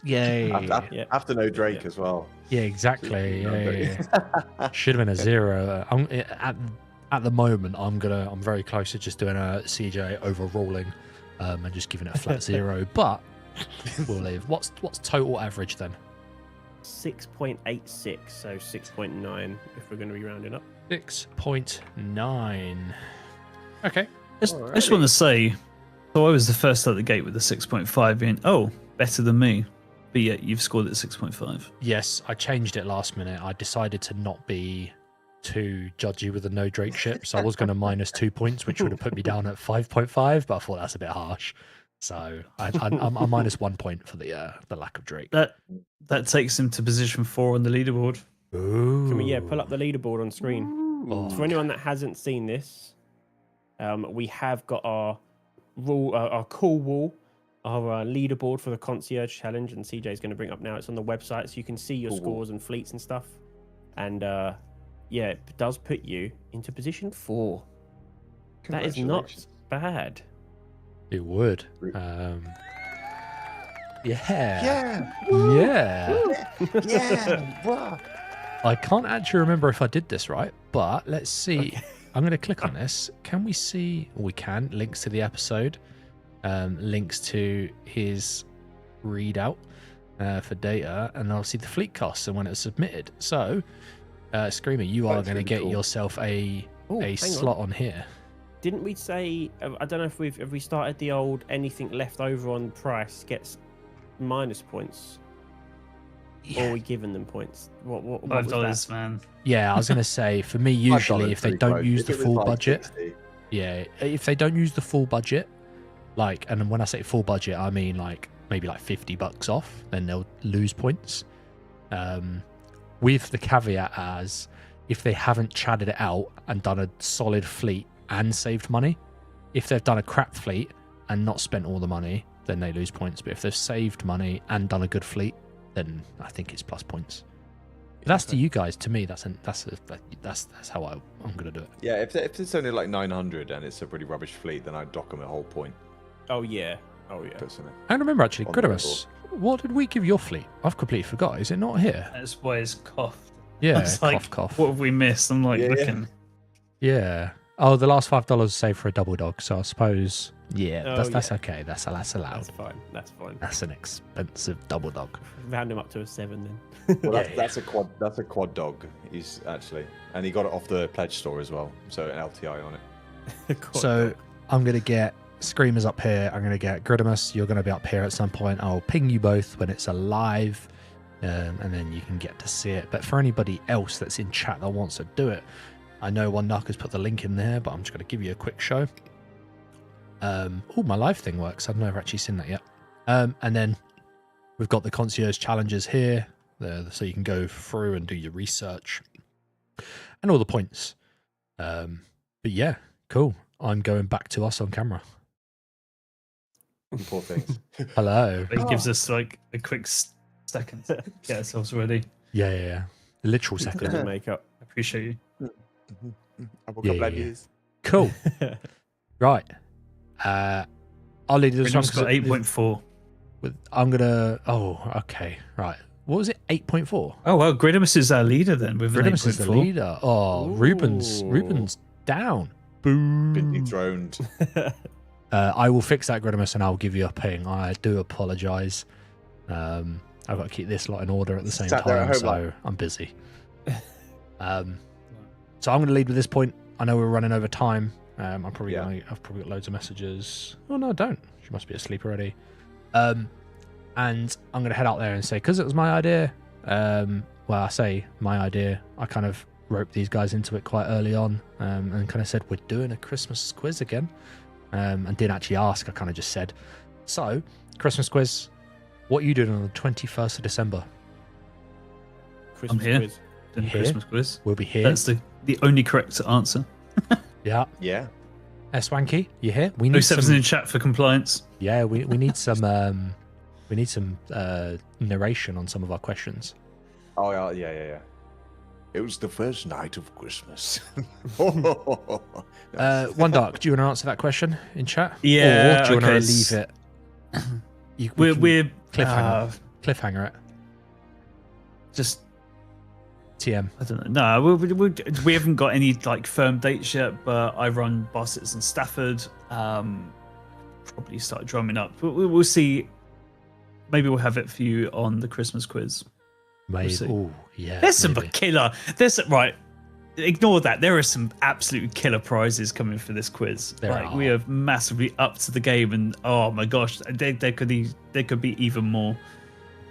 Yay. Yeah. After no Drake as well. Yeah, exactly. Yeah. Should have been a 0. At the moment, I'm very close to just doing a CJ overruling, and just giving it a flat 0. But we'll leave. What's total average then? 6.86, so 6.9 if we're going to be rounding up. 6.9. Okay. I just want to say, so I was the first out the gate with the 6.5 being, better than me. But yet you've scored at 6.5. Yes, I changed it last minute. I decided to not be too judgy with the no Drake ship, so I was going to minus 2 points, which would have put me down at 5.5, but I thought that's a bit harsh. So I'm minus 1 point for the lack of Drake. That takes him to position 4 on the leaderboard. Ooh. Can we pull up the leaderboard on screen? Oh. For anyone that hasn't seen this, we have got our call wall, our leaderboard for the concierge challenge, and CJ is going to bring it up now. It's on the website, so you can see your scores and fleets and stuff. And yeah, it does put you into position 4. That is not bad. It would. Yeah. Yeah. I can't actually remember if I did this right, but let's see. Okay. I'm going to click on this. Can we see? We can. Links to the episode. Links to his readout for data, and obviously the fleet costs and when it's submitted. So, Screamer, you are going to get yourself a slot on here. Didn't we say? I don't know if we started the old anything left over on price gets minus points, or are we giving them points? What $5, man. Yeah, I was going to say for me, usually if they don't use the full budget, 60. Yeah, if they don't use the full budget, like, and when I say full budget, I mean like maybe like $50 off, then they'll lose points. With the caveat as if they haven't chatted it out and done a solid fleet and saved money. If they've done a crap fleet and not spent all the money, then they lose points. But if they've saved money and done a good fleet, then I think it's plus points. That's to you guys. To me, that's how I'm gonna do it. Yeah, if it's only like 900 and it's a pretty rubbish fleet, then I'd dock them a whole point. Oh yeah. Oh yeah. Put some in. I remember actually, On the Gridimus, what did we give your fleet? I've completely forgot. Is it not here? That's why it's coughed. Yeah, I was like, cough. What have we missed? I'm like Yeah. looking. Yeah. Oh, the last $5 saved for a double dog. So I suppose, yeah, Oh, that's yeah. okay. That's allowed. That's fine. That's fine. That's an expensive double dog. Round him up to a 7 then. Well, Yeah, that's a quad. That's a quad dog. He's actually, and he got it off the pledge store as well. So an LTI on it. So I'm gonna get Screamers up here. I'm gonna get Gridimus. You're gonna be up here at some point. I'll ping you both when it's alive, and then you can get to see it. But for anybody else that's in chat that wants to do it, I know One Dark has put the link in there, but I'm just gonna give you a quick show. Oh, my live thing works. I've never actually seen that yet. And then we've got the concierge challenges here, so you can go through and do your research and all the points. But yeah, cool. I'm going back to us on camera. You poor things. Hello. It gives us like a quick second to get ourselves ready. Yeah. Literal second. Doesn't make up. I appreciate you. I woke up like Yeah. this. Cool. Right. I'll lead this one. We've got 8.4. I'm gonna. Oh, okay. Right. What was it? 8.4. Oh well, Gridimus is our leader then. With an Gridimus is the 8.4. leader. Oh, Ooh. Ruben's down. Boom. Been dethroned. I will fix that, Gridimus, and I'll give you a ping. I do apologise. I've got to keep this lot in order at the same Sat there at time, home so like- I'm busy. So I'm going to lead with this point. I know we're running over time. I've probably got loads of messages. Oh no, I don't. She must be asleep already. And I'm going to head out there and say, because it was my idea. Well, I say my idea. I kind of roped these guys into it quite early on, and kind of said we're doing a Christmas quiz again. And didn't actually ask. I kind of just said, so Christmas quiz. What are you doing on the 21st of December? Christmas here. quiz. Doing Here? Christmas quiz. We'll be here. That's the only correct answer. Yeah. Yeah. Swanky, you here? We No need sevens some. in chat for compliance. Yeah, we need some. We need some narration on some of our questions. Oh yeah. It was the first night of Christmas. One Dark, do you want to answer that question in chat? Yeah, Or do you okay, want to leave it? We're Cliffhanger it. just TM. I don't know. No, we haven't got any like firm dates yet. But I run Barsetts and Stafford. Probably start drumming up. We'll see. Maybe we'll have it for you on the Christmas quiz. Maybe. see. Oh, yeah. There's some maybe. killer. There's right. Ignore that. There are some absolute killer prizes coming for this quiz. We are massively up to the game, and oh my gosh, there could be even more.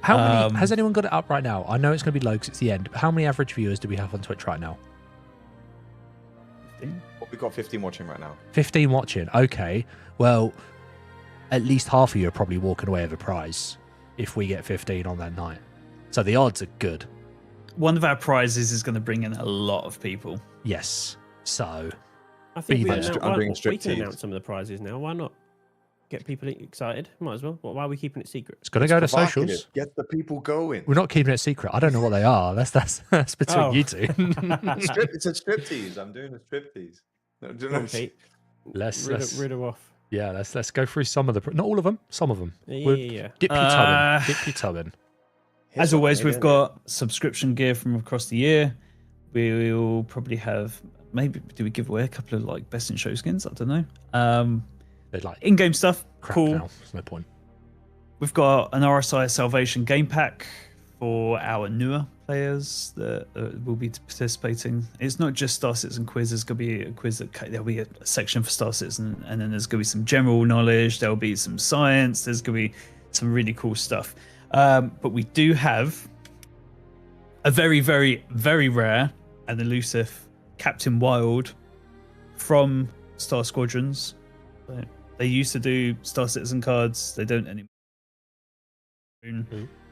How many? Has anyone got it up right now? I know it's going to be low because it's the end. But how many average viewers do we have on Twitch right now? We've got 15 watching right now. 15 watching. Okay. Well, at least half of you are probably walking away with a prize if we get 15 on that night. So the odds are good. One of our prizes is going to bring in a lot of people. Yes. So I think Be we, there. I'm doing we striptease. can announce some of the prizes now. Why not? Get people excited. Might as well. Why are we keeping it secret? it's got to go to Provocative. socials. Get the people going. We're not keeping it secret. I don't know what they are. That's between Oh. you two. It's a striptease. I'm doing a striptease. No, do you Come know- on, Pete. let's Rid her off. yeah. Let's go through some of the not all of them. Some of them. Yeah. Dip your tub in. Dip your tub in. Here's As always, something we've again. got subscription gear from across the year. We'll probably have do we give away a couple of like best in show skins? I don't know. They're like In-game stuff, crap cool. now. There's no point. We've got an RSI Salvation game pack for our newer players that will be participating. It's not just Star Citizen quiz. There's going to be a quiz there'll be a section for Star Citizen, and then there's going to be some general knowledge. There'll be some science. There's going to be some really cool stuff. But we do have a very, very, very rare and elusive Captain Wild from Star Squadrons. They used to do Star Citizen cards. They don't anymore.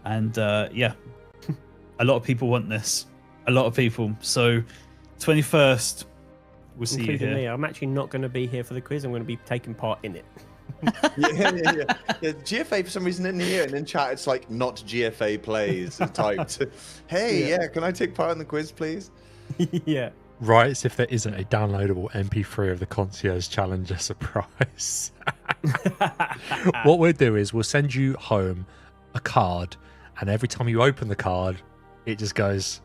And yeah, a lot of people want this. A lot of people. So 21st, we'll see you Including here. me. I'm actually not going to be here for the quiz. I'm going to be taking part in it. Yeah. GFA for some reason in here, and in chat it's like not GFA plays typed. Hey, yeah, can I take part in the quiz, please? Yeah. Right, as if there isn't a downloadable MP3 of the Concierge Challenger surprise. What we'll do is we'll send you home a card, and every time you open the card, it just goes.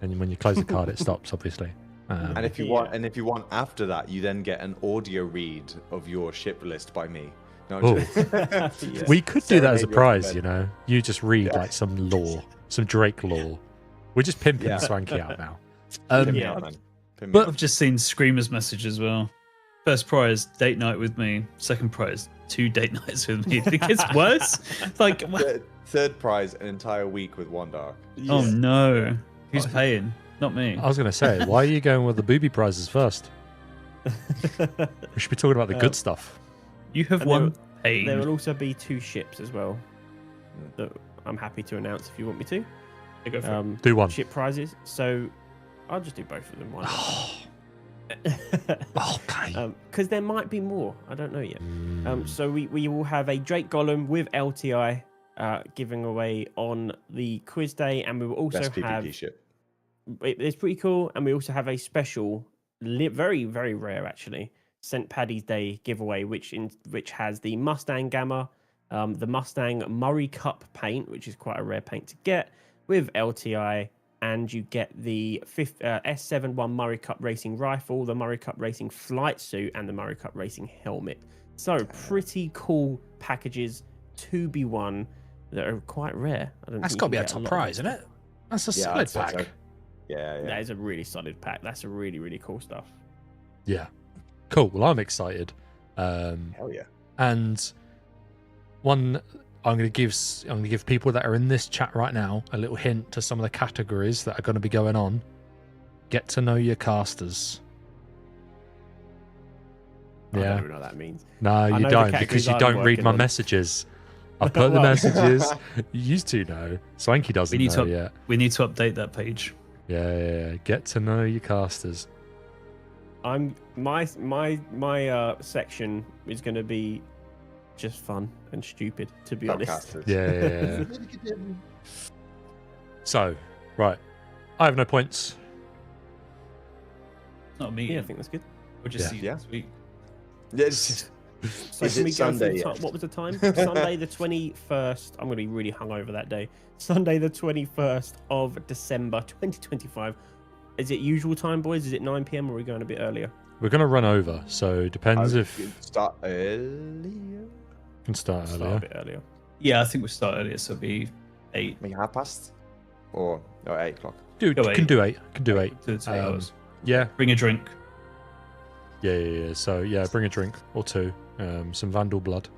And when you close the card, it stops, obviously. And if you want after that, you then get an audio read of your ship list by me. No, Oh. just- We could do that as a Serenade your prize, bed. you know. You just read like some lore, some Drake lore. We're just pimping Yeah. Swanky out now. Pin me Yeah. out, man. Pin me But- out. I've just seen Screamer's message as well. First prize, date night with me. Second prize, 2 date nights with me. Think it's worse? Like, Third prize, an entire week with One Dark. oh no, who's paying? Not me. I was going to say, why are you going with the booby prizes first? We should be talking about the good stuff. You have And won There pain. will also be 2 ships as well that I'm happy to announce if you want me to. Yeah, go for it. Do one. Ship prizes. So I'll just do both of them. Why not? Okay. Because there might be more. I don't know yet. Mm. So we will have a Drake Golem with LTI giving away on the quiz day, and we will also Best have. PvP ship. It's pretty cool, and we also have a special, very very rare actually, St. Paddy's Day giveaway, which has the Mustang Gamma, the Mustang Murray Cup paint, which is quite a rare paint to get with LTI. And you get the S71 Murray Cup Racing rifle, the Murray Cup Racing flight suit, and the Murray Cup Racing helmet. So pretty cool packages to be won that are quite rare. I don't That's think got to you be a can get top lot of prize, them. isn't it? That's a Yeah, solid I'd say pack. so. Yeah. That is a really solid pack. That's a really really cool stuff. Yeah. Cool. Well, I'm excited. Hell yeah. And one, I'm going to give people that are in this chat right now a little hint to some of the categories that are going to be going on. Get to know your casters. I Yeah. don't even know what that means. No, know you the don't, categories because you I'm don't read working my on. messages. I've put the Well. messages. You used to know. Swanky doesn't We need know to yet. we need to update that page. Yeah. Get to know your casters. I'm my section is going to be just fun and stupid, to be honest. Podcasters. Yeah. So, right. I have no points. Not me. Yeah, I think that's good. We'll just Yeah. see Yeah. next week. Yeah, it's- So Is can it we go through Sunday the yet? time? What was the time? Sunday the 21st. I'm going to be really hungover that day. Sunday the 21st of December 2025. Is it usual time, boys? Is it 9 p.m. or are we going a bit earlier? We're going to run over, so depends I if could start earlier. can start Start a earlier. bit earlier. Yeah, I think we'll start earlier, so it'll be 8 Maybe 8:30 or 8 o'clock. Dude, Go can eight. do 8. Can do 8. to the 2 hours. Yeah. Bring a drink. Yeah. So, yeah, bring a drink or 2. Some Vandal blood.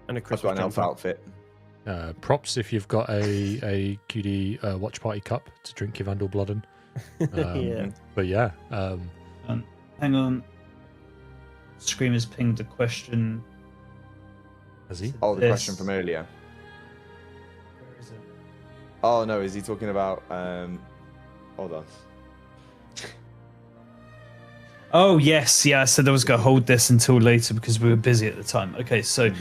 And a I've Christmas got an elf jumper. outfit. Props if you've got a QD watch party cup to drink your Vandal blood in. Yeah. But yeah, Hang on. Screamer's pinged a question. has he? Oh, the This- question from earlier. Where is it? Oh no, is he talking about? Hold on. Oh yes, yeah. I said I was going to hold this until later because we were busy at the time. Okay, so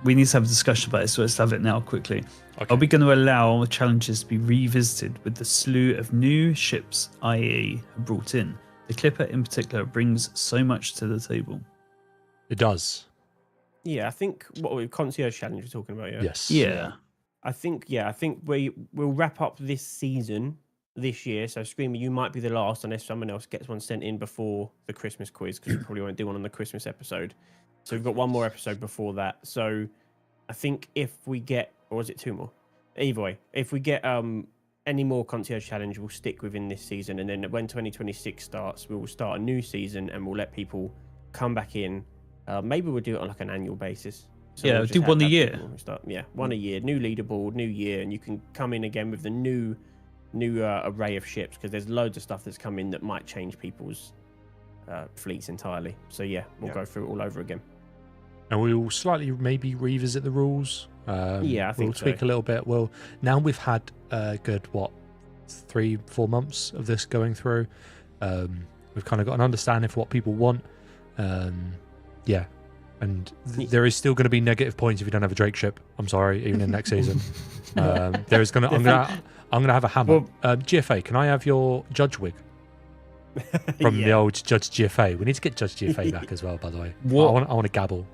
we need to have a discussion about this. So let's have it now quickly. Okay. Are we going to allow challenges to be revisited with the slew of new ships IAE have brought in? The Clipper in particular brings so much to the table. It does. Yeah, I think what we concierge challenge we're talking about. Yeah. Yes. Yeah. I think we'll wrap up this season this year. So Screamer, you might be the last unless someone else gets one sent in before the Christmas quiz, because we probably won't do one on the Christmas episode. So we've got one more episode before that. So I think if we get, or is it 2 more? Either way, if we get any more concierge challenge, we'll stick within this season, and then when 2026 starts, we will start a new season and we'll let people come back in. Maybe we'll do it on like an annual basis. So Yeah, we'll just do one a have year. people start, one a year, new leaderboard, new year, and you can come in again with the new array of ships, because there's loads of stuff that's come in that might change people's fleets entirely. So we'll go through it all over again. And we will slightly maybe revisit the rules. Yeah, I think we'll tweak so. a little bit. Well, now we've had a good 3-4 months of this going through. We've We've kind of got an understanding for what people want. Yeah. And there is still going to be negative points if you don't have a Drake ship. I'm sorry, even in next season. There is going to. I'm gonna have a hammer. GFA, can I have your judge wig from the old Judge GFA? We need to get Judge GFA back as well, by the way. I want to gabble.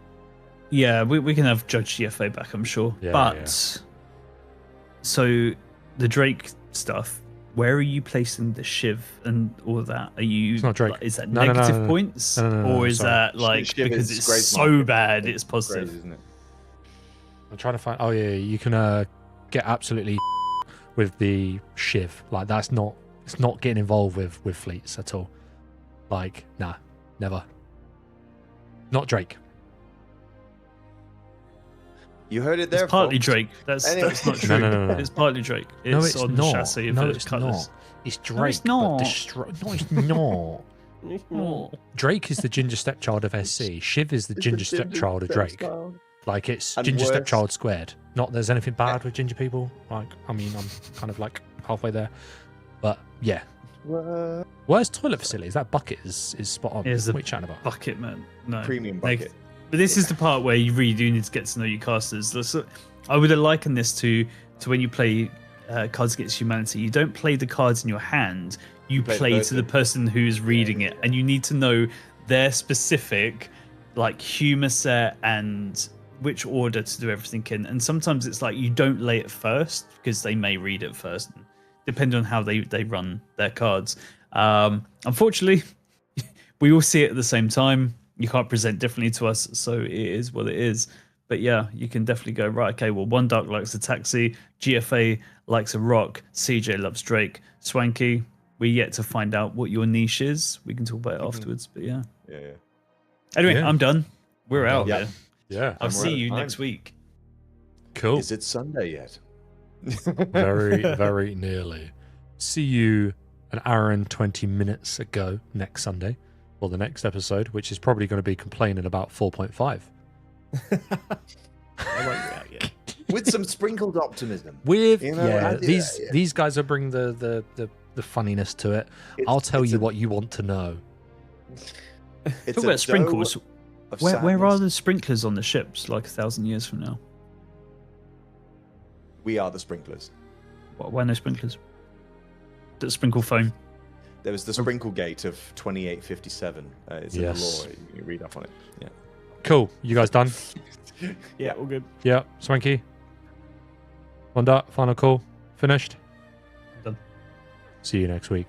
Yeah, we can have Judge GFA back, I'm sure. Yeah, but so the Drake stuff, where are you placing the shiv and all of that? Are you? It's not Drake. Like, is that No, negative points, No, or is sorry. that like Shiv because is it's Grace so market. bad it's positive? Grace, isn't it? I'm trying to find. Oh yeah, you can get absolutely with the shiv. Like that's not. It's not getting involved with fleets at all. Like nah, never. Not Drake. You heard it there. It's partly folks. Drake. That's Anyway. not true. No. It's partly Drake. It's No, it's on not. the chassis of No, the it's Cutlass. not. It's Drake. it's not. No, it's not. Drake is the ginger stepchild of SC. Shiv is the ginger stepchild of Drake. Like it's And ginger worse. stepchild squared. Not there's anything bad with ginger people. Like I mean, I'm kind of like halfway there. But yeah. Where's toilet facilities? That bucket is spot on. Here's What the are you chatting about? bucket, man. No. Premium Like, bucket. but this is the part where you really do need to get to know your casters. I would have likened this to when you play Cards Against Humanity. You don't play the cards in your hand. You play play the to the person who's reading it, and you need to know their specific like humor set and which order to do everything in. And sometimes it's like you don't lay it first because they may read it first, depending on how they run their cards. Unfortunately, we all see it at the same time. You can't present differently to us, so it is what it is. But yeah, you can definitely go, right, okay, well, One Dark likes a taxi, GFA likes a rock, CJ loves Drake, Swanky, we're yet to find out what your niche is. We can talk about it afterwards, but yeah. Yeah. Anyway, Yeah. I'm done. We're out Yeah. there. Yeah. I'll see you time. next week. Cool. Is it Sunday yet? Very, very nearly. See you an hour and 20 minutes ago next Sunday for the next episode, which is probably going to be complaining about 4.5. I won't be out yet. With some sprinkled optimism. With You know, yeah, I do these that, yeah. these guys will bring the funniness to it. I'll tell it's you a- what you want to know. It's Talk a about sprinkles. dough of Where are sadness. the sprinklers on the ships like 1,000 years from now? We are the sprinklers. Why no sprinklers? That sprinkle foam. There was the sprinkle gate of 2857. It's in the Yes. law. You can read up on it. Yeah. Cool. You guys done? Yeah, all good. Yeah. Swanky. One dot. Final call. Finished. Done. See you next week.